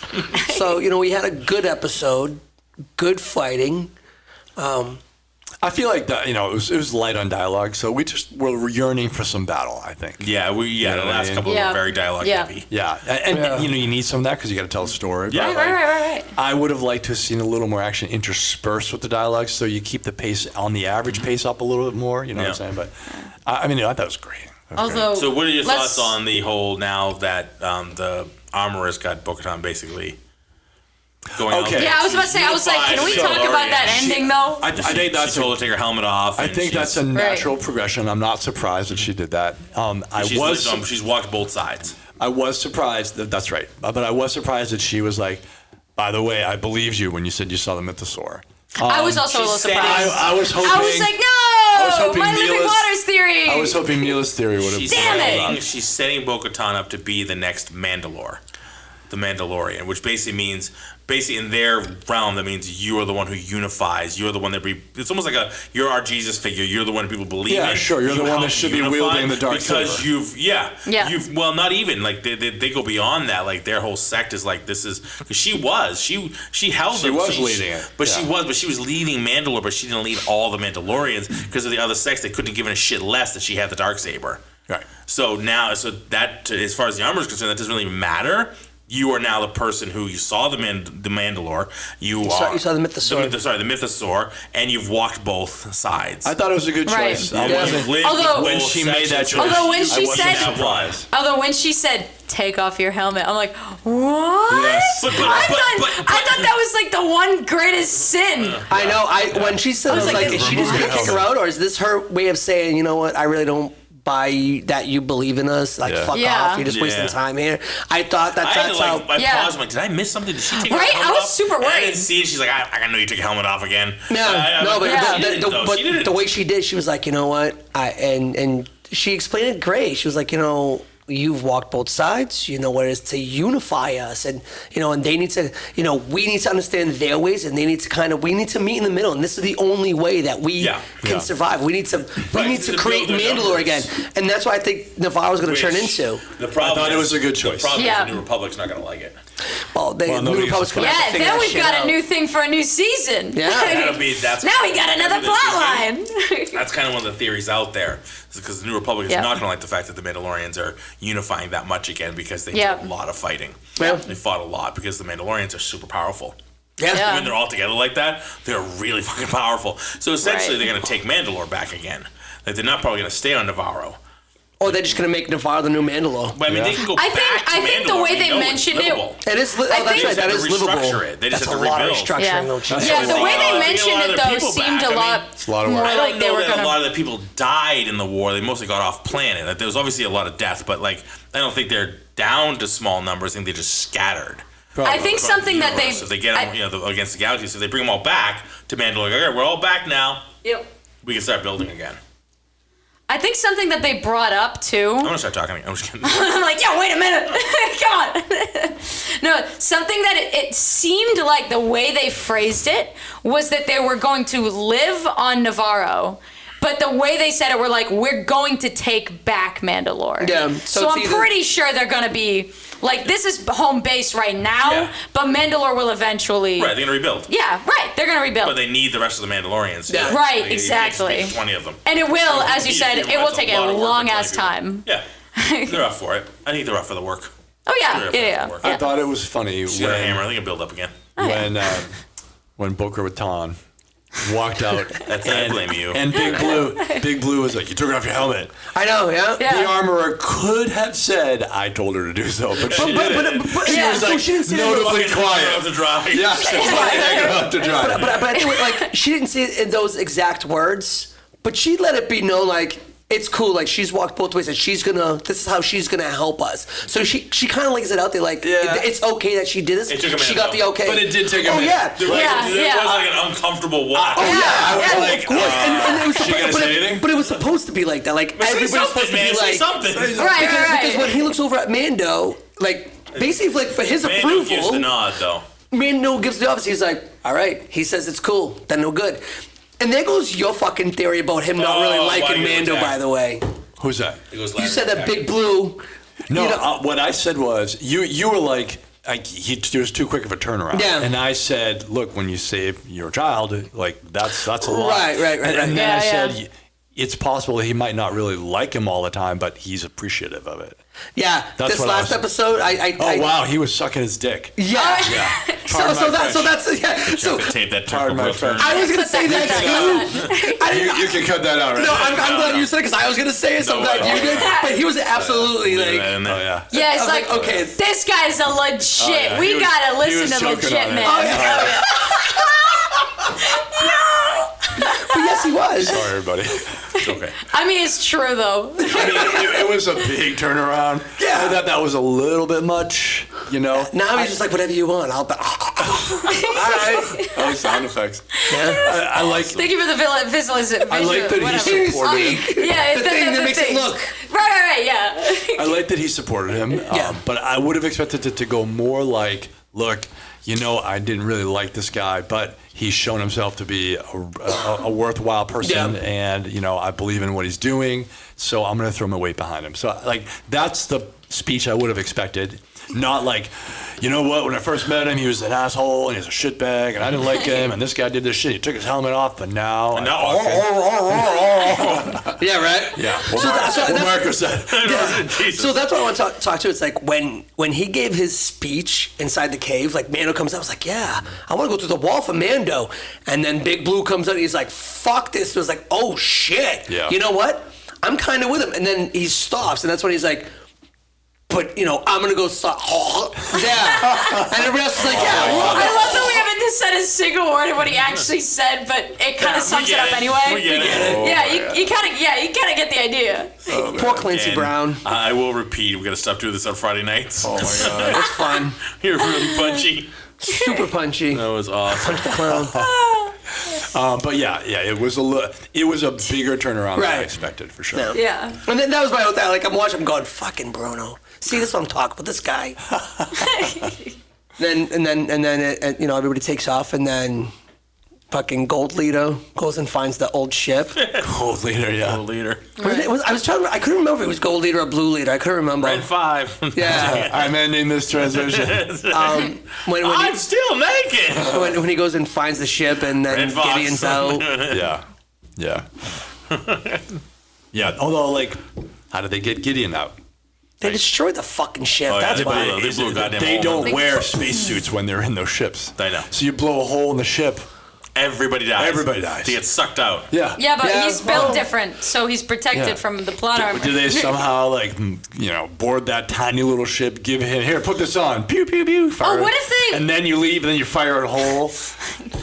So we had a good episode, good fighting. I feel like that. It was light on dialogue, so we just were yearning for some battle. I think. Yeah, the what I last mean? couple Yeah. were very dialogue Yeah. heavy. Yeah, and you need some of that because you got to tell a story. Yeah. but, Right. I would have liked to have seen a little more action interspersed with the dialogue, so you keep the pace on the average pace up a little bit more. You know what I'm Yeah. saying? But I thought that was great. That was great. Although, So, what are your let's- thoughts on the whole now that the armorer's got Bo-Katan basically going out? Okay. there? Yeah, I was about to say. I was like, can we talk about that ending though? I think that's she told her to take her helmet off. I and think that's a she's- natural progression. I'm not surprised that she did that. she's walked both sides. I was surprised. That's right. But I was surprised that she was like, by the way, I believed you when you said you saw the mythosaur. I was also a little she's saying- surprised. I was hoping. I was like, was no, hoping my living Mila's- waters theory. I was hoping Mila's theory would have. She's Damn it. setting, she's setting Bo-Katan up to be the next Mandalore, the Mandalorian, which basically means, in their realm, that means you are the one who unifies. You're the one that it's almost like you're our Jesus figure. You're the one that people believe in. Yeah, sure. You're the one help that should be unify wielding the dark because saber. Yeah. Well, not even like they go beyond that. Like their whole sect is like this is because she held She them. was leading it, but yeah. she was leading Mandalore, but she didn't lead all the Mandalorians because of the other sects. They couldn't have given a shit less that she had the dark saber. Right. So now, that as far as the armor is concerned, that doesn't really matter. You are now the person who you saw the Mandalore. You saw the mythosaur. The mythosaur, and you've walked both sides. I thought it was a good Right. choice. Yeah. I wasn't. You've lived Although- with when both she made that sections. choice, Although when she I wasn't said- surprised. Although when she said, "Take off your helmet," I'm like, "What?" Yes. But- I thought that was like the one greatest sin. I know. When she said, I was was like, like, is she just gonna kick her out, or is this her way of saying, you know what? I really don't buy that you believe in us. Like, Yeah. fuck Yeah. off. You're just wasting Yeah. time here. I thought I had that's to how. I Yeah. paused. I'm like, did I miss something? Did she take her Right? helmet I was off? super And I worried. didn't see it. She's like, I know you took your helmet off again. No, but, Yeah. She didn't, though. She didn't. the way she did, she was like, you know what? And she explained it great. She was like, you've walked both sides. You know what it is to unify us, and and they need to, we need to understand their ways, and they need to we need to meet in the middle, and this is the only way that we can survive. We need to to create build their Mandalore numbers. again, and that's what I think Navarro's going to turn Which- into. The problem I thought it was a good choice. The problem Yeah. is the New Republic's not going to like it. Well, the Well, New nobody Republic's going to Yeah, have to figure then that we've shit got out. a new thing for a new season. Yeah. That's Now we got another that's plot what line. That's kind of one of the theories out there, because the New Republic is Yeah. not going to like the fact that the Mandalorians are unifying that much again because they Yeah. did a lot of fighting. Yeah. They fought a lot because the Mandalorians are super powerful. Yeah. When they're all together like that, they're really fucking powerful. So essentially, Right. they're going to take Mandalore back again. Like they're not probably going to stay on Navarro. Or they're just going to make Navarro the new Mandalore. But I mean, they can go I back think- to I think the Mandalore. way We they know it's mentioned it- livable. It is. I That's think- right. That They is just have to livable. restructure it. They just That's have a to lot of rebuild. restructuring, Yeah. though. Jesus. Yeah, the way They they get mentioned a lot it of though people seemed back. a I lot mean, a lot of work. more I like don't they know were that gonna. a lot of the people died in the war. They mostly got off planet. Like, there was obviously a lot of death, but like I don't think they're down to small numbers. I think they're just scattered. I think across something the that they. universe. If they get them, against the galaxy, so they bring them all back to Mandalore. Okay, we're all back now. Yep. We can start building again. I think something that they brought up too. I'm gonna start talking. I'm just kidding. I'm like, yo, wait a minute. Come on. No, something that it seemed like the way they phrased it was that they were going to live on Navarro. But the way they said it, were like, we're going to take back Mandalore. Yeah. So I'm pretty sure they're going to be, like, this is home base right now, but Mandalore will eventually... Right, they're going to rebuild. Yeah, right. They're going to rebuild. But they need the rest of the Mandalorians. Yeah. Right, Like, exactly. 20 of them. And it will, as you Easy said, people. it will That's a take a lot of work for long-ass 20 time. people. Yeah. They're up for it. I think they're up for the work. Oh, yeah. They're up Yeah, for yeah. the I work. thought it was funny She's got a hammer. They can build up again. when Boca Raton walked out. I blame you. And Big Blue was like, "You took off your helmet." I know, yeah. Yeah. The armorer could have said, "I told her to do so," but she didn't. But She yeah, was so like she didn't say that. notably Fucking quiet. Have to drive. Yeah, she was like, "Hang up to drive." But I think like she didn't say it in those exact words, but she let it be known like it's cool. Like she's walked both ways, and this is how she's gonna help us. So she kind of lays it out there like it's okay that she did this. It took a minute, She got the though. okay. But it did take a minute. Yeah. There was like an uncomfortable walk. Oh yeah, I was Yeah, like, of course. And it was she gonna say anything? but it was supposed to be like that. Like Say everybody's something, supposed to man. be Say like something. because when he looks over at Mando, like basically like for his Mando approval, gives the nod, though. Mando gives the office. He's like, all right. He says it's cool. Then no good. And there goes your fucking theory about him not really why liking he was Mando. attacked. By the way, "Who's that?" you said that Big Blue. No, you know- what I said was you were like he was too quick of a turnaround. Yeah. And I said, look, when you save your child, like that's a lot. Right. And then I Yeah, said, it's possible he might not really like him all the time, but he's appreciative of it. Yeah, That's this what I last was- episode, Oh wow, he was sucking his dick. Yeah. So Pardon my that's French. so. Tape that Pardon my French. I was gonna say that too. I didn't, You can cut that out, right? no, I'm glad you said it because I was gonna say it. So I'm glad you did. But he was absolutely Leave that like. in there. Oh yeah. Yeah, it's I was like, like, okay. this guy's a legit. yeah, We he was- gotta he listen was to choking legit on it. man. Oh, yeah. But yes, he was. Sorry, everybody. It's okay. I mean, it's true though. I mean, it was a big turnaround. Yeah. I thought that was a little bit much, you know. Now he's just like whatever you want. All right. I like sound effects. Yeah. I like. Thank you for the visual. I like that he supported him. Yeah, The thing that makes it thing. look. Right, yeah. I like that he supported him. Yeah. But I would have expected it to go more like, look, you know, I didn't really like this guy, but he's shown himself to be a worthwhile person, Yeah. and you know, I believe in what he's doing, so I'm going to throw my weight behind him. So, like, that's the speech I would have expected. Not like, you know what, when I first met him, he was an asshole and he was a shitbag and I didn't like him and this guy did this shit. He took his helmet off, but now. I fucking- Yeah, right. Yeah. So that's- What Marco said. Jesus. So that's what I want to talk to. It's like when he gave his speech inside the cave, like Mando comes out, I was like, yeah, I want to go through the wall for Mando. And then Big Blue comes out and he's like, fuck this. It was like, oh shit. Yeah. You know what? I'm kind of with him. And then he stops, and that's when he's like, but, you know, I'm going to go yeah. And everybody else is like, yeah. Well, I love that we haven't said a single word of what he actually said, but it kind of sums it up anyway. We get it. Yeah, you kind of get the idea. Poor Clancy And Brown. I will repeat. We got to stop doing this on Friday nights. Oh my God. It's fun. You're really punchy. Super punchy. That was awesome. Clown. But yeah, it was a bigger turnaround than I Right. expected for sure. No. Yeah. And then that was my whole thing. Like, I'm watching, I'm going, fucking Bruno. See, this is what I'm talking about, this guy. then, you know, everybody takes off, and then fucking Gold Leader goes and finds the old ship. Cold leader, yeah. Leader. I couldn't remember if it was Gold Leader or Blue Leader. I couldn't remember. Red 5. Yeah. I'm ending this transmission. When I'm still naked. when he goes and finds the ship, and then Red Fox. Gideon's out. Yeah. Yeah. Although, like, how did they get Gideon out? They destroyed the fucking ship. Oh, yeah, That's they why. blew- they blew a goddamn They hole don't in wear spacesuits when they're in those ships. I know. So you blow a hole in the ship. Everybody dies. Everybody dies. They get sucked out. Yeah. Yeah, but Yeah, he's built well- different, so he's protected Yeah. from the plot armor. Do they somehow, like, you know, board that tiny little ship, give him, here, put this on, pew, pew, pew, fire what it. if they- And then you leave, and then you fire a hole.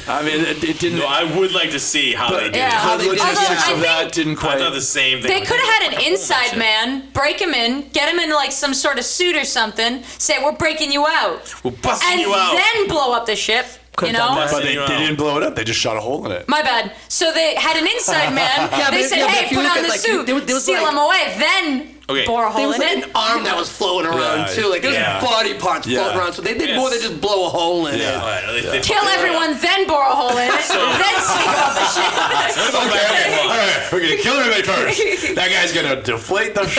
I mean, it didn't... No, I would like to see how they did Yeah. it. How they the did it. logistics Although, of I that didn't I quite... thought the same thing. They was could have happening. had an inside man, break him in, get him in like some sort of suit or something, say, we're breaking you out. We're busting And you out. then blow up the ship. Could've You done know? that. But they didn't blow it up. They just shot a hole in it. My bad. So they had an inside man. They said, but hey, if you put look on at, the like, suit, there was seal like- him away, then Okay. bore a There hole was in like it. an arm that was floating around Right. too. Like there's Yeah. body parts floating Yeah. around. So they did Yes. more than just blow a hole in Yeah. it. All right, they Kill fucked it everyone, up. then bore a hole in it, then sneak him off the ship. Go back and All watch. right, we're gonna kill everybody first. That guy's gonna deflate the But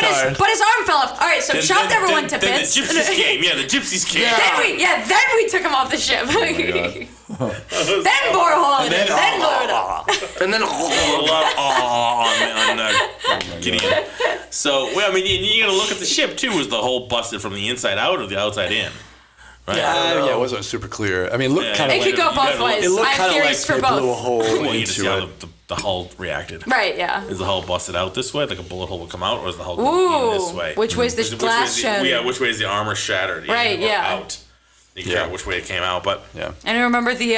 tires. his arm fell off. All right, so chopped everyone to then bits. the gypsies came. Yeah, the gypsies came. Then we took him off the ship. Then bore a hole in it. Then blew it up. And then A lot on Gideon. So, well, I mean, you gotta look at the ship too. Was the hole busted from the inside out or the outside in? Right? Yeah, it wasn't super clear. I mean, it looked Yeah. kind It of could like go both ways. it looked I have kind of like theories for they blew a both. hole Well, you just see into how it. the hull reacted. Right, yeah. Is the hull busted out this way, like a bullet hole would come out, or is the hull going in this Ooh, way? which way's the glass shattered? Yeah, which way is the armor shattered? Right, or yeah. Out. You can't tell which way it came out, but Yeah. And I remember the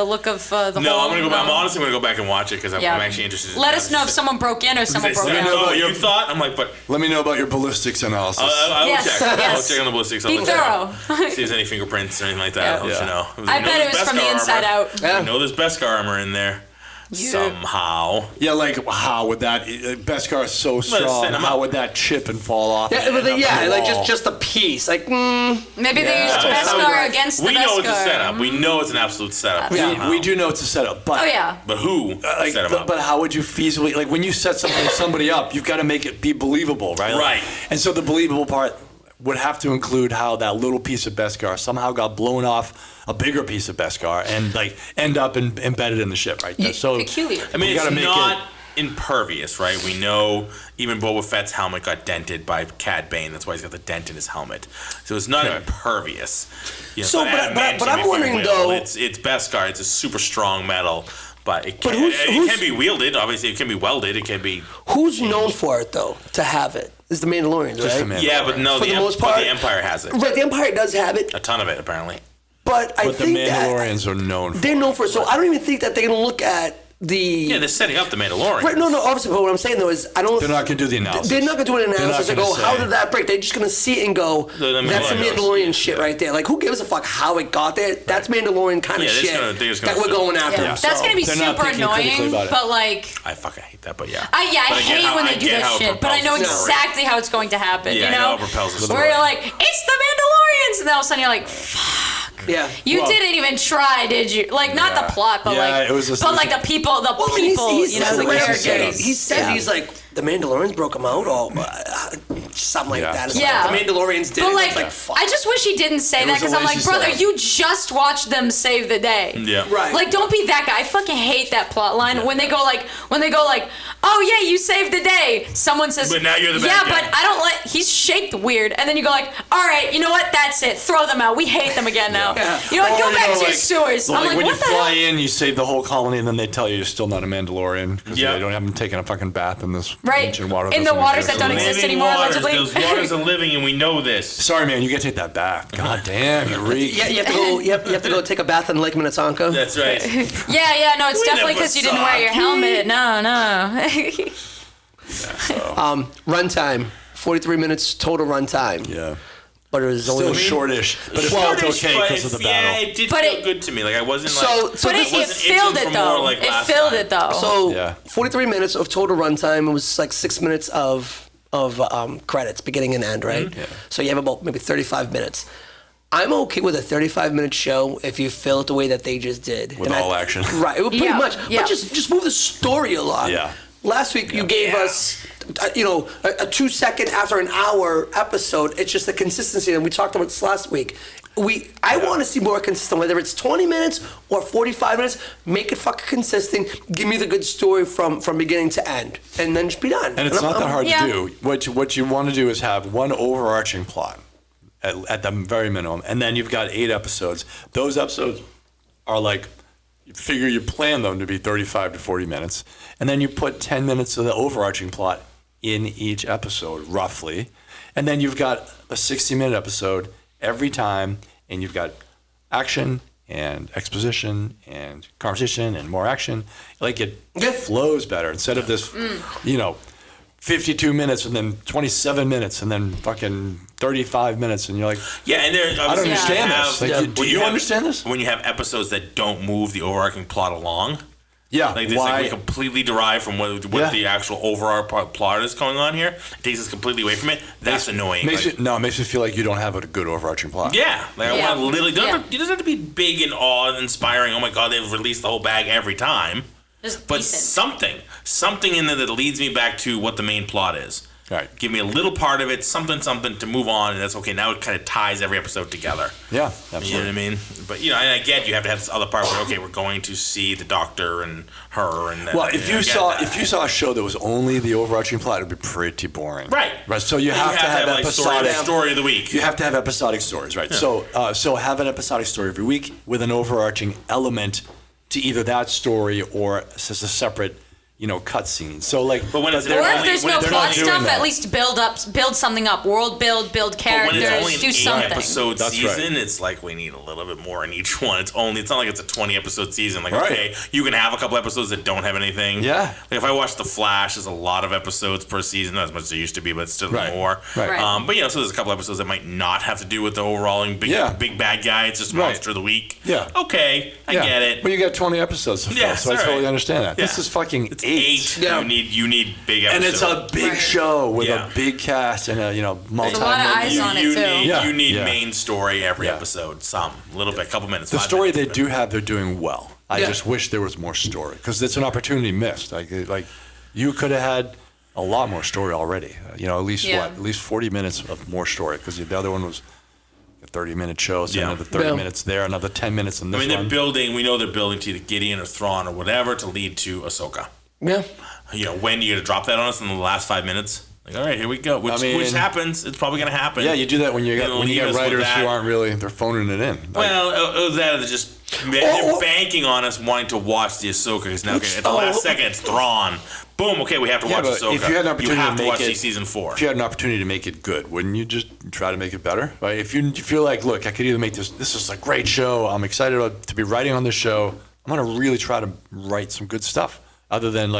look of the no, hole. I'm gonna go. I'm honestly gonna go back and watch it because I'm actually interested. Let us know if someone broke in or someone broke out. Oh, you thought? I'm like, but Let me know about your ballistics analysis. I will Yes, check. I'll yes. check on the ballistics. Be I'll thorough. See if there's any fingerprints or anything like that. I'll let you know. I bet it was from the inside out. Yeah. I know there's Beskar armor in there somehow. Yeah, like how would that Beskar is so strong? send him How out. would that chip and fall off? yeah, and but end up in the like wall? just a piece. Like Maybe they used Yeah. Beskar against the We know it's a Beskar. setup. We know it's an absolute setup. somehow. We do know it's a setup, but Oh yeah. But who Like, set him up? but how would you feasibly like when you set somebody up? You've got to make it be believable, right? Right. And so the believable part would have to include how that little piece of Beskar somehow got blown off a bigger piece of Beskar and like end up embedded in the ship, right? So Peculiar. I mean, you it's gotta make not it- impervious, right? We know even Boba Fett's helmet got dented by Cad Bane. That's why he's got the dent in his helmet. So it's not Okay. impervious. You know, So, but I'm if you wondering, will, though- it's Beskar. It's a super strong metal, but it can, who's- it can be wielded. Obviously, it can be welded. It can be. who's known for it though to have it? Is the Mandalorians, Just right? the Yeah, but no, For the most but part- the Empire has it. Right, the Empire does have it, A ton of it, apparently. but I But the think that Mandalorians are known for they're known for it. So I don't even think that they're gonna look at the. Yeah, they're setting up the Mandalorian. Right, no, obviously. But what I'm saying though is, I don't. They're not going to do the analysis. They're not gonna do an They're analysis not and go, gonna how say. did that break? They're just gonna see it and go, The that's the Mandalorian Mandalorian knows. shit right there. Like, who gives a fuck how it got there? That's Mandalorian kind of Yeah, they're just shit they're just gonna that we're going after. Yeah. So. That's gonna be They're not super thinking critically annoying, about it. but like. I fucking hate that, but yeah. I But I get hate how- when I they do get that how it shit, but I know propels the story. exactly how it's going to happen. Yeah, you I know, know how it propels the where story. you're like, it's the Mandalorians, and then all of a sudden you're like, Yeah. you Well- didn't even try, did you? Like, not the plot, but Yeah, like, it was just- but like the people, Well, I mean, you know, the characters. He said he's like the Mandalorians broke him out, or something like Yeah. that. It's Yeah. like, the Mandalorians did But it. like, It's like, fuck. I just wish he didn't say It that was a because I'm like, lazy brother, setup. you just watched them save the day. Yeah. Right. Like, don't be that guy. I fucking hate that plot line when they go like, oh yeah, you saved the day. Someone says, But now you're the bad yeah, guy. but I don't like. He's shaped weird, and then you go like, all right, you know what? That's it. Throw them out. We hate them again now. Yeah. You know what? Go Or, back to your like- sewers. I'm like, when what you the fly hell? in, you save the whole colony, and then they tell you you're still not a Mandalorian because Yeah. they don't have them taking a fucking bath in this Right. ancient water. In the doesn't waters that exist. don't exist Living anymore, waters. allegedly. Those waters are living, and we know this. Sorry, man, you gotta take that bath. God damn, you reek. yeah, you have to go. You have to go take a bath in Lake Minnetonka. That's right. Yeah, no, it's We definitely never because you didn't wear your saw helmet. No. Runtime, 43 minutes total runtime. Yeah. But it was Still only shortish, but it Shortish, felt okay but because of the it's- battle. Yeah, it did But feel it- good to me. Like I wasn't So- like. so But this it wasn't filled itching it for more though. like It last filled time. it though. So Yeah. 43 minutes of total runtime. It was like 6 minutes of credits, beginning and end, right? Yeah. So you have about maybe 35 minutes. I'm okay with a 35-minute show if you fill it the way that they just did. With all action. Right, pretty Yeah, much. yeah. But just move the story along. Yeah. Last week you gave us, a 2-second after an hour episode. It's just the consistency, and we talked about this last week. I want to see more consistent, whether it's 20 minutes or 45 minutes. Make it fucking consistent. Give me the good story from beginning to end, and then just be done. And it's not that hard Yeah. to do. What you want to do is have one overarching plot at the very minimum, and then you've got 8 episodes. Those episodes are like, you figure you plan them to be 35 to 40 minutes, and then you put 10 minutes of the overarching plot in each episode, roughly. And then you've got a 60-minute episode every time, and you've got action and exposition and conversation and more action. Like it Yeah. flows better instead of this, 52 minutes and then 27 minutes and then fucking 35 minutes and you're like, Yeah, and there. I don't understand this. Like, do you understand this? When you have episodes that don't move the overarching plot along, Yeah. like this, like we completely derive from what the actual overall plot is going on here. It takes us completely away from it. That's annoying. It makes me feel like you don't have a good overarching plot. Yeah, like I want to literally. Yeah. It doesn't have to be big and awe-inspiring. Oh my god, they've released the whole bag every time. Just But decent. something in there that leads me back to what the main plot is. Right. Give me a little part of it, something to move on, and that's okay. Now it kind of ties every episode together. Yeah, absolutely. You know what I mean? But and I get you have to have this other part where okay, we're going to see the doctor and her and Well, if you saw a show that was only the overarching plot, it'd be pretty boring. Right. So you have to have like episodic story of the week. You have to have episodic stories, right? Yeah. So have an episodic story every week with an overarching element to either that story or just a separate, cutscene. So like, but when it's Or if there's no plot stuff, that. at least build something up. World build But when characters, it's only an do something. 8-episode That's season, right. it's like we need a little bit more in each one. It's not like it's a 20-episode season. Like, Right. okay, you can have a couple episodes that don't have anything. Yeah. Like if I watch The Flash, there's a lot of episodes per season, not as much as there used to be, but still Right. more. Right. Right. But so there's a couple episodes that might not have to do with the overall big bad guy. It's just Right. monster of the week. Yeah. Okay, I get it. But you got 20 episodes to fill, Yeah, so I it's all totally right. understand that. This Yeah. is fucking It's 8. Yeah. You need big And episodes. it's a big Right. show with Yeah. a big cast and a multi. a lot of eyes on it, too. You need Yeah. main story every Yeah. episode. A little bit, couple minutes. The 5 story minutes. they do have, they're doing well. I Yeah. just wish there was more story because it's an opportunity missed. Like you could have had a lot more story already. At least Yeah. At least 40 minutes of more story because the other one was a 30-minute show, so Yeah. another 30 Yeah. minutes there, another 10 minutes in this I mean, one. we know they're building to either Gideon or Thrawn or whatever to lead to Ahsoka. Yeah. When are you going to drop that on us in the last 5 minutes? Like, all right, here we go. Which happens. It's probably going to happen. Yeah, you do that when you It'll get leave us with writers that. who aren't really, they're phoning it in. Well, it was that they're just they're banking on us wanting to watch the Ahsoka because now at the last second it's Thrawn. Boom. Okay, we have to watch but Ahsoka. if you had an opportunity have to to watch make it, season 4. If you had an opportunity to make it good, wouldn't you just try to make it better? Right? If you feel like, look, I could either make this is a great show. I'm excited to be writing on this show. I'm going to really try to write some good stuff, other than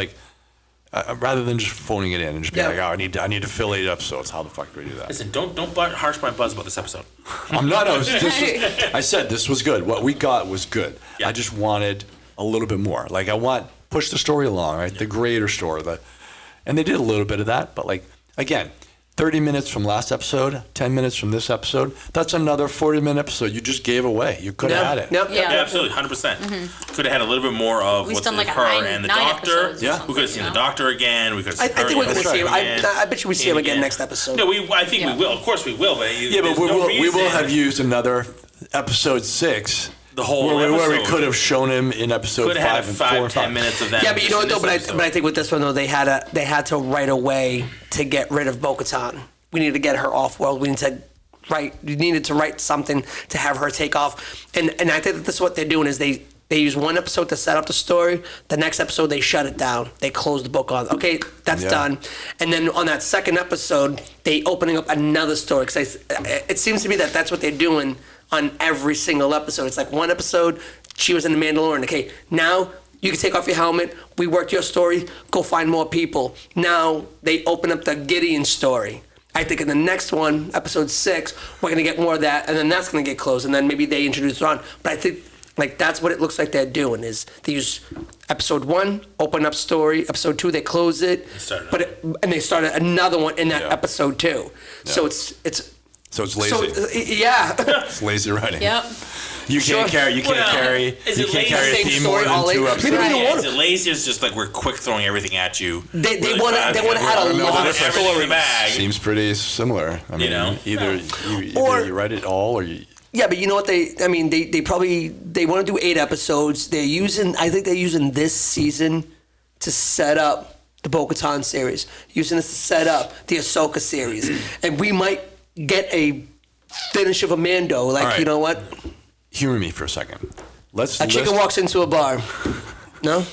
rather than just phoning it in and just being like, oh, I need to fill 8 episodes. How the fuck do we do that? Listen, don't harsh my buzz about this episode. I'm not. I said this was good. What we got was good. Yeah. I just wanted a little bit more. Like push the story along, right? The greater story. And they did a little bit of that, but again, 30 minutes from last episode, 10 minutes from this episode. That's another 40-minute episode you just gave away. You could have had it. Yep. Yeah. Yeah, absolutely, 100%. Could have had a little bit more of Least what's done, like, her a and the 9 doctor. episodes or Yeah. We could have seen the doctor again. We could have I seen her think we're going to again. see him. again. I bet you we see him again next episode. No, I think Yeah. we will. Of course we will. But But we will have used another episode 6. the whole Where we episode. could have shown him in episode Could have 5 had and 5, 4 and 10 5. minutes of that. Yeah, but you know what though? in this But I think with this one though, they had to write a way to get rid of Bo-Katan. We needed to get her off world. We needed to write something to have her take off. And I think that this is what they're doing is they use one episode to set up the story. The next episode they shut it down. They close the book on. Okay, that's Yeah. done. And then on that second episode, they opening up another story because it seems to me that that's what they're doing on every single episode. It's like one episode, she was in the Mandalorian. Okay, now you can take off your helmet. We worked your story. Go find more people. Now they open up the Gideon story. I think in the next one, episode 6, we're gonna get more of that, and then that's gonna get closed, and then maybe they introduce Ron. But I think that's what it looks like they're doing is they use episode 1, open up story. Episode 2, they close it, and they started another one in that Yeah. episode 2. So it's So it's lazy. yeah. It's lazy writing. Yep. You can't carry. is it lazy? carry a Same theme story, more all than 2 eight. episodes. Maybe they don't want Is it lazy? It's just like we're quick throwing everything at you. They really wanna- fast. they wanna add a We're lot throwing of everything in the stories. bag. Seems pretty similar. I mean, know? either Or- you write it all, or you. Yeah, but you know what they probably want to do 8 episodes. I think they're using this season to set up the Bo-Katan series. Using this to set up the Ahsoka series. And we might get a finish of a Mando. Like, All right. you know what? Humor me for a second. A chicken walks into a bar. No?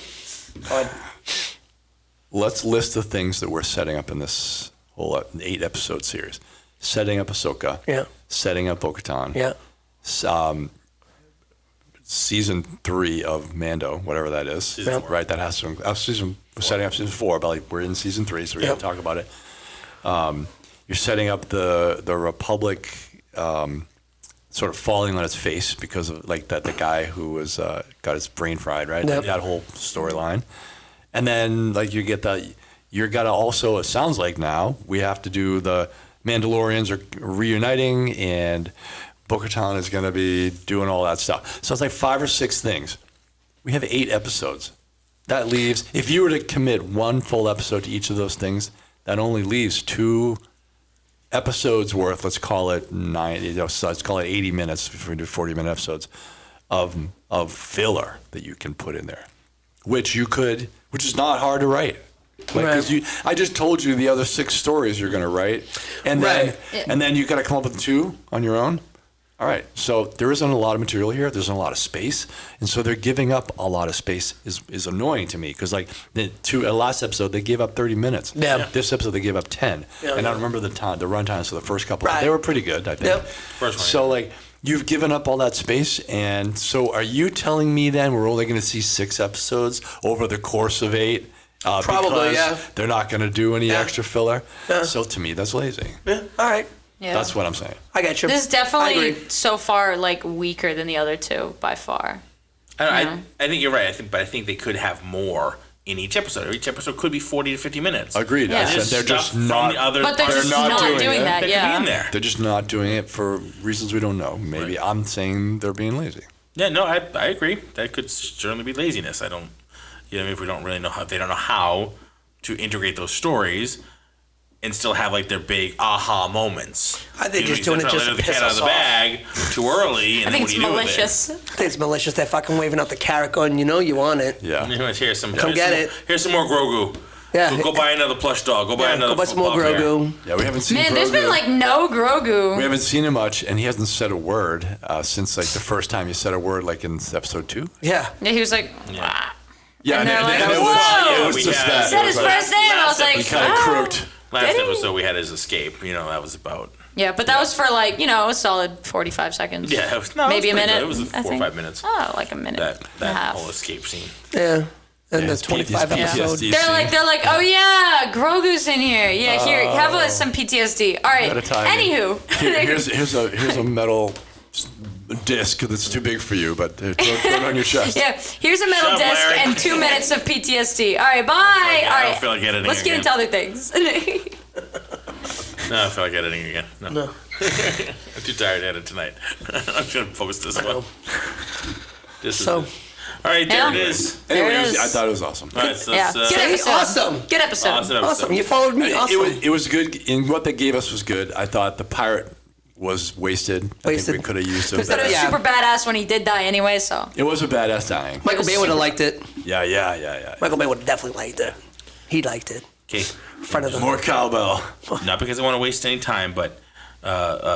Let's list the things that we're setting up in this whole 8-episode series. Setting up Ahsoka. Yeah. Setting up Bo-Katan. Yeah. season 3 of Mando, whatever that is. Season 4. Right, that has to. We're setting up season 4, but like we're in season 3, so we got to talk about it. You're setting up the Republic sort of falling on its face because of like that the guy who was got his brain fried, right? Yep. That whole storyline, and then like you get that. You're gonna also. It sounds like now we have to do the Mandalorians are reuniting and Bo-Katan is going to be doing all that stuff. So it's like 5 or 6 things. We have 8 episodes. That leaves, if you were to commit one full episode to each of those things, that only leaves 2 episodes worth, let's call it 90, let's call it 80 minutes if we do 40-minute episodes of filler that you can put in there, which is not hard to write. Like, because I just told you the other 6 stories you're going to write, and then you got to come up with 2 on your own. All right, so there isn't a lot of material here. There's a lot of space, and so they're giving up a lot of space is annoying to me because like the last episode they gave up 30 minutes. Yeah. This episode they gave up 10, and I don't remember the run times for the first couple. But they were pretty good, I think. Yep. First one, So like you've given up all that space, and so are you telling me then we're only going to see 6 episodes over the course of 8? Probably, because yeah. They're not going to do any extra filler. Yeah. So to me, that's lazy. Yeah. All right. Yeah. That's what I'm saying. I got you. This is I definitely agree. so far like weaker than the other 2 by far. I think you're right. I think they could have more in each episode. Each episode could be 40 to 50 minutes. Agreed. Yeah. I said There's they're stuff just from not. the other But they're parts just not not doing doing it. that. that Yeah. could be in there. They're just not doing it for reasons we don't know. Maybe I'm saying they're being lazy. Yeah, no, I agree. That could certainly be laziness. I don't, if we don't really know how, they don't know how to integrate those stories and still have like their big aha moments. I think they're just doing it just to let the piss cat out of us the off. bag too early. And I then think what it's do you do malicious. I think it's malicious. They're fucking waving out the carrot going, you know you want it. Yeah. With it? Here's some. Come get it. Here's some more Grogu. Yeah. Go buy another plush dog. Go buy another. Go buy some more football player. Grogu. Yeah, we haven't seen Man, Grogu. there's been like no We Grogu. haven't seen him much, and he hasn't said a word since like the first time he said a word, like in episode 2. Yeah. Yeah, he was like, "Wah." Yeah, And they're like, it was, "Whoa!" it was We just had- that. Said It his was like- first name. I was like, He kind of "Oh." croaked. Last Did he? episode we had his escape. That was about. Yeah, but that was for like, a solid 45 seconds. Yeah, it was, no, Maybe it was a pretty minute. good. It was I 4 or think. 5 minutes. Oh, like a minute and a That half. whole escape scene. Yeah. And the his 25 PTSD. episode. They're like, oh yeah, Grogu's in here. Yeah, here, have some PTSD. All right. Gotta tie it. Anywho, Here's a metal disc that's too big for you, but throw it on your chest. yeah, here's a metal Shut up, disc Larry. and 2 minutes of PTSD. All right, bye. I All don't right, feel like editing let's get again. into other things. No, I feel like editing again. No. I'm too tired to edit tonight. I'm just gonna post this one. This is So- it. All right, there Yeah. it is. There Anyway, it is. I thought it was awesome. All right, so Yeah, let's, good Hey, episode. awesome. Good episode. awesome episode. Awesome. You followed me. Awesome. It was good, and what they gave us was good. I thought the pirate was wasted. I Wasted. think we could have used him But But it better. was Yeah. super badass when he did die anyway, so. It was a badass dying. Michael Bay would have liked it. Yeah. Michael Bay would have definitely liked it. He liked it. Okay, In front of the More cowbell. not because I want to waste any time, but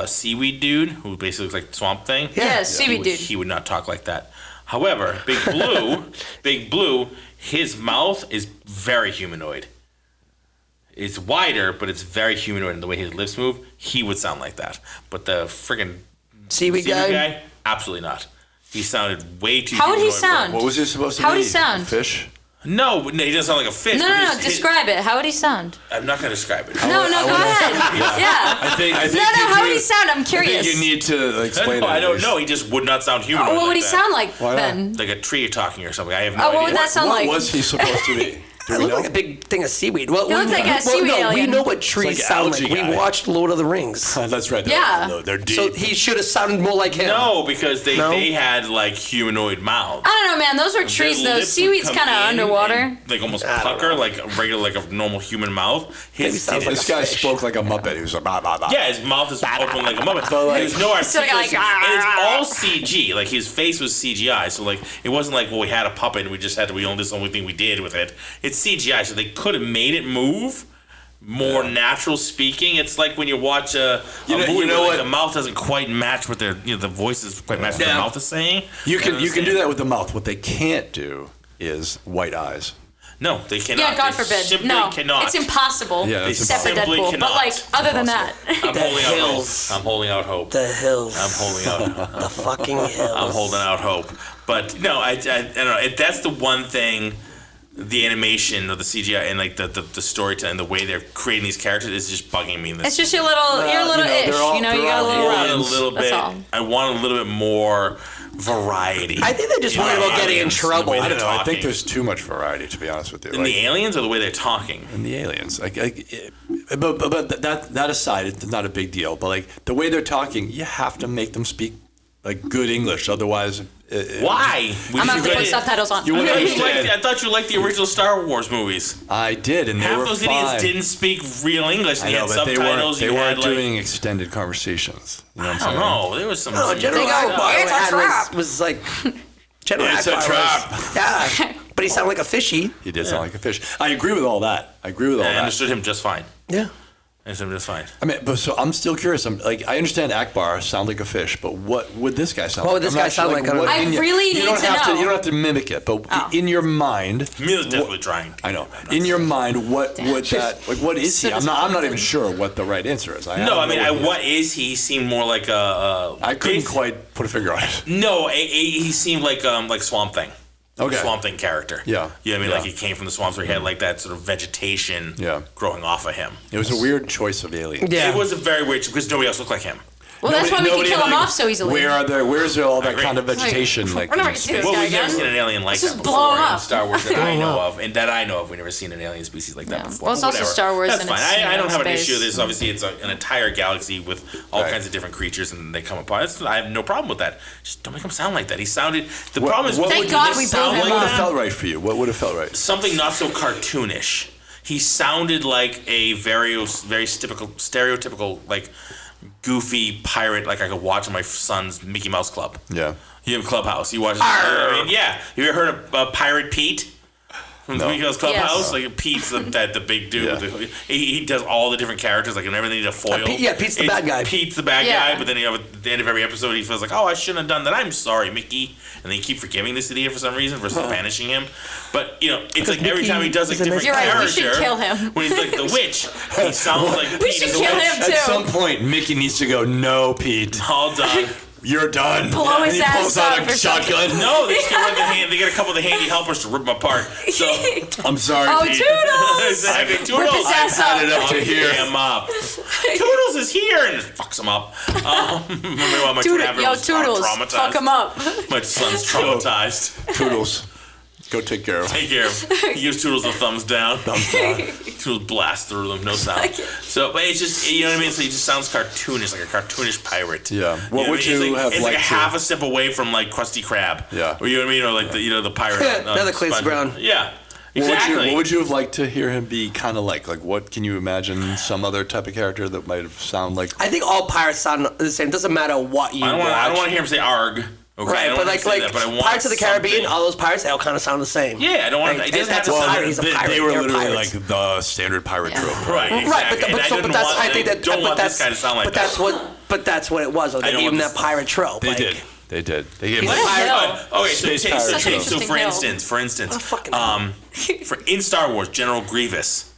seaweed dude who basically looks like Swamp Thing. Yeah, seaweed dude. He would not talk like that. However, Big Blue, his mouth is very humanoid. It's wider, but it's very humanoid in the way his lips move. He would sound like that. But the friggin' Seaweed guy? absolutely not. He sounded way too How would he humanoid for- sound? What was he supposed to How be? would he sound? Fish? No, he doesn't sound like a fish. No, but no, no. his- Describe it. How would he sound? I'm not going to describe it. No, go ahead. Yeah. I think No, how would he sound? I'm I curious. think you need to explain No, it. I at don't least. know. He just would not sound humanoid. Oh, what would like he that. sound like Why not? then? Like a tree talking or something. I have no Oh, idea. what would that sound What like? was he supposed to be? Do It we looked know? like a big thing of seaweed. Well, It looked like a seaweed no, we alien. know what trees like sound algae like. We guy. watched Lord of the Rings. That's right. Yeah. No, they're deep. So he should have sounded more like him. No, because they No? had like humanoid mouths. I don't know, man. Those were trees, Their though. lips would Seaweed's come kind of in underwater. and, like almost pucker, like a regular, like a normal human mouth. Maybe sounds like this guy fish. spoke like a muppet. He was like, bah, bah, bah. Yeah, his mouth is open like a muppet. There's no So you're like, articulation. And it's all CG. Like his face was CGI. So like it wasn't like, well, we had a puppet and we just had to. This is the only thing we did with it. It's CGI. So they could have made it move more natural speaking. It's like when you watch a movie you know where what? the mouth doesn't quite match what their the voice is quite match what Yeah. the mouth is saying. You can know what I'm do saying? that with the mouth. What they can't do is white eyes. No, they cannot. Yeah, God They forbid. Simply No, cannot. it's impossible. Yeah, it's Except for simply Deadpool. cannot. But like, other than that, I'm The holding out hope. hills. I'm holding out hope. The hills. I'm holding out. The fucking hills. I'm holding out hope. But no, I don't know. That's the one thing. The animation or the CGI and like the storytelling, the way they're creating these characters is just bugging me. It's just your little ish. You got a little rub. I want a little bit more variety. I think they're just worried about getting in trouble. I don't know. I think there's too much variety, to be honest with you. In the aliens or the way they're talking? In the aliens. But that aside, it's not a big deal. But like the way they're talking, you have to make them speak like good English. Otherwise, why? I'm going to put subtitles on. I thought you liked the original Star Wars movies. I did, and half they were those fine. idiots didn't speak real English. They had subtitles. They weren't doing extended conversations. You know what I'm saying? I don't know. There was some. General Akbar was like General Akbar. Yeah, but he sounded like a fishy. He did sound like a fish. I agree with all that. I understood him just fine. Yeah. That's fine. I mean, but so I'm still curious. I understand Akbar sound like a fish, but what would this guy sound like? What would this guy sound like? I really need to know. You don't have to mimic it, but in your mind, Mila's definitely trying. I know. In your mind, what would that? Like, what is he? I'm not even sure what the right answer is. What is he? He seemed more like a. I couldn't quite put a finger on it. No, he seemed like Swamp Thing. Okay. Swamp Thing character. Yeah. You know what I mean? Like he came from the swamps where he had like that sort of vegetation growing off of him. It was a weird choice of alien. Yeah. It was a very weird because nobody else looked like him. Well, that's why we can kill him off so easily. Where's all that kind of vegetation? We're never gonna see this guy we've never again. seen an alien like This that is before blown in up. Star Wars that I know of. And that I know of, we've never seen an alien species like that before. Well, it's also Whatever. Star Wars That's and fine. it's, I don't have an space. issue with this. Obviously, it's an entire galaxy with all kinds of different creatures and they come apart. I have no problem with that. Just don't make him sound like that. He sounded... The problem is... Thank God we blew him What would up. have felt right for you? What would have felt right? Something not so cartoonish. He sounded like a very stereotypical, like, goofy pirate like I could watch on my son's Mickey Mouse Club. Yeah. You have Clubhouse. You watch... yeah. You ever heard of Pirate Pete? From the Mickey Mouse Clubhouse? Yes. Like, Pete's the big dude. Yeah. He does all the different characters. Like, whenever they need a foil. Pete's the bad guy. Pete's the bad guy, but then at the end of every episode, he feels like, oh, I shouldn't have done that. I'm sorry, Mickey. And they keep forgiving this idiot for some reason versus banishing him. But, it's like every time he does a different You're character. right, we should kill him. When he's like the witch, he sounds like We Pete should is a kill witch. him too. At some point, Mickey needs to go, no, Pete. All done. You're done. Blow his and he ass pulls out up a or something. shotgun. No, they just they get a couple of the handy helpers to rip him apart. So I'm sorry, Oh, Pete. Toodles! exactly, Rip Toodles. his ass I've had it up. up to here. Him up. Toodles is here and just fucks him up. Remember my Toodles, traumatized. fuck him up. My son's traumatized. Toodles. Go take care of him. Take care of him. He gives Toodles the thumbs down. Toodles blast through them, no sound. So, but it's just, you know what I mean? So he just sounds cartoonish, like a cartoonish pirate. Yeah. What would you have It's like liked a to- half a step away from like Krusty Krab. Yeah. Or you know what I mean? Or like the pirate. Another Clancy SpongeBob. Brown. Yeah. Exactly. What would you have liked to hear him be kind of like? Like, what can you imagine some other type of character that might have sound like? I think all pirates sound the same. It doesn't matter what you watch. I don't want to hear him say arg. Okay, Right, I don't but wanna like say that, but I want Pirates of the Caribbean, something. all those pirates, they all kind of sound the same. Yeah, I don't want Like, to. It doesn't have that's to a sound. pirate. He's a pirate. They were They're literally pirates. like the standard pirate trope. Right, exactly. Right, but And I that's didn't I think that don't want that's this guy to sound like but that. that's what it was. Though. They don't gave him want that pirate trope. They like, did. They did. They gave He's him a pirate. Okay, Space so, pirate so, trope. so Interesting for hill. instance, What a fucking for in Star Wars, General Grievous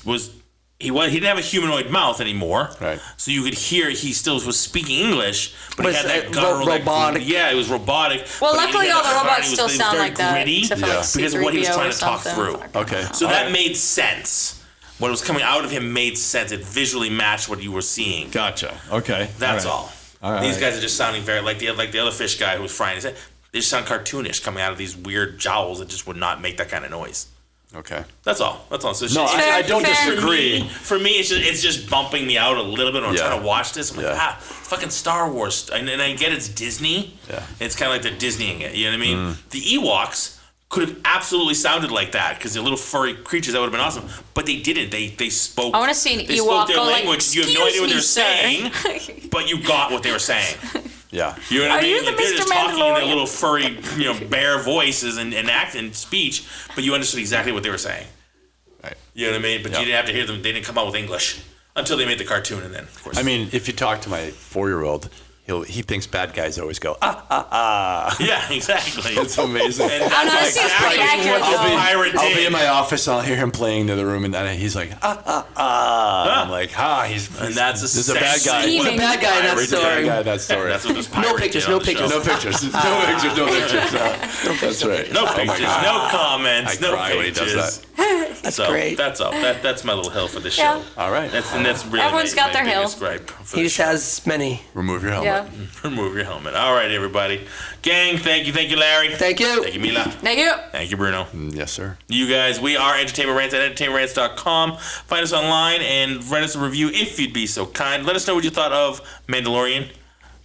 was. He didn't have a humanoid mouth anymore, Right. So you could hear he still was speaking English, but Was he had that it guttural, robotic? Yeah, it was robotic. Well, but he luckily had all the that robots he was- still he was sound very like that, gritty except for like because of what he was C-3PO trying or to talk something. through. Okay. So that made sense. What was coming out of him made sense. It visually matched what you were seeing. Gotcha. Okay. That's right. all. All right. These guys are just sounding very like the other fish guy who was frying his head. They just sound cartoonish coming out of these weird jowls that just would not make that kind of noise. Okay. That's all. That's all. So No, I don't fair. disagree. For me, it's just bumping me out a little bit when I'm Yeah. trying to watch this. I'm like, Yeah. fucking Star Wars. And I get it's Disney. Yeah. It's kind of like they're Disneying it. You know what I mean? The Ewoks could have absolutely sounded like that because they're little furry creatures. That would have been awesome. But they didn't. They spoke. I want to see an They spoke Ewok their go like, language. You have no idea what they're saying, saying. but you got what they were saying. Yeah. You know what I Are mean? you the Like, they're Mr. just talking in their Mandalorian? little furry, bare voices and act and speech, but you understood exactly what they were saying. Right. You know what I mean? But Yeah. you didn't have to hear them. They didn't come out with English until they made the cartoon, and then, of course. I mean, if you talk to my 4-year-old, he thinks bad guys always go ah. Yeah, exactly. It's amazing. And Oh, no, that's that seems pretty exactly what accurate, the though. pirate I'll be did. in my office and I'll hear him playing into the room, and then he's like I'm like he's And that's this is a bad guy. Scheming. The bad guy in that He's a bad story. guy in that story. That's what this pirate No pictures, did on no the pictures. show. No pictures. No pictures. No pictures. That's right. No pictures, no comments, I no cry when he pages. does that. That's So great. that's all. That's my little hill for the show. Yeah. All right. That's really Everyone's got their hill. biggest gripe for He the just show. has many. Remove your helmet. Yeah. Remove your helmet. All right, everybody. Gang, thank you, Larry. Thank you. Thank you, Mila. Thank you. Thank you, Bruno. Yes, sir. You guys, we are Entertainment Rants at entertainmentrants.com. Find us online and write us a review if you'd be so kind. Let us know what you thought of Mandalorian.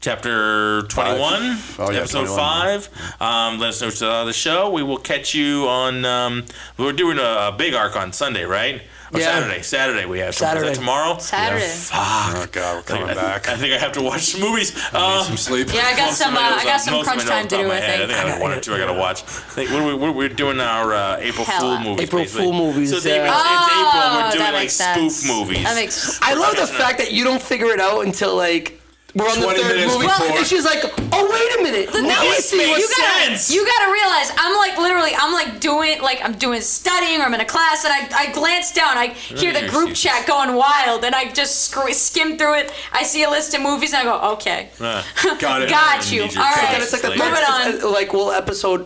Chapter 21, Oh, yeah, episode 21. 5. Let us know what you thought of the show. We will catch you on. We're doing a big arc on Sunday, right? Or Yeah. Saturday. Saturday we have. Saturday. Is that tomorrow? Saturday. Oh God, we're coming back. I think I have to watch some movies. Need some sleep. Yeah, I got some. I got some crunch time to do. I I think. think I got one or two I gotta watch. I think we're doing our April Hell. Fool movies. April basically. Fool movies, So it's yeah. April. We're Oh, doing that like makes spoof sense. movies. That makes. I love the fact that you don't figure it out until like we're on the 20 third minutes movie, before. and she's like, "Oh, wait a minute! Now I see makes what's sense. You gotta realize, I'm like literally, I'm doing studying, or I'm in a class, and I glance down, I hear the your group excuses. chat going wild, and I just skim through it. I see a list of movies, and I go, okay, Got it. got you. Need your All right, text. It's like the Like- third, moving on. like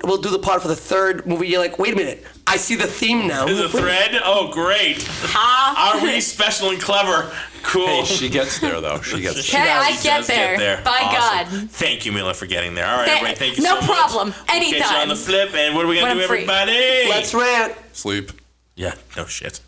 we'll do the pod for the third movie. You're like, wait a minute, I see the theme now. Is a thread? Oh, great. Huh? Are we special and clever? Cool. Hey, she gets there though. She gets there. Okay, I She get does there. By Awesome. God. Thank you, Mila, for getting there. All right, everybody, thank you No so much. problem. We'll catch you Anytime. on the flip, and what are we going When to do, I'm free. everybody? Let's rant. Sleep. Yeah, no shit.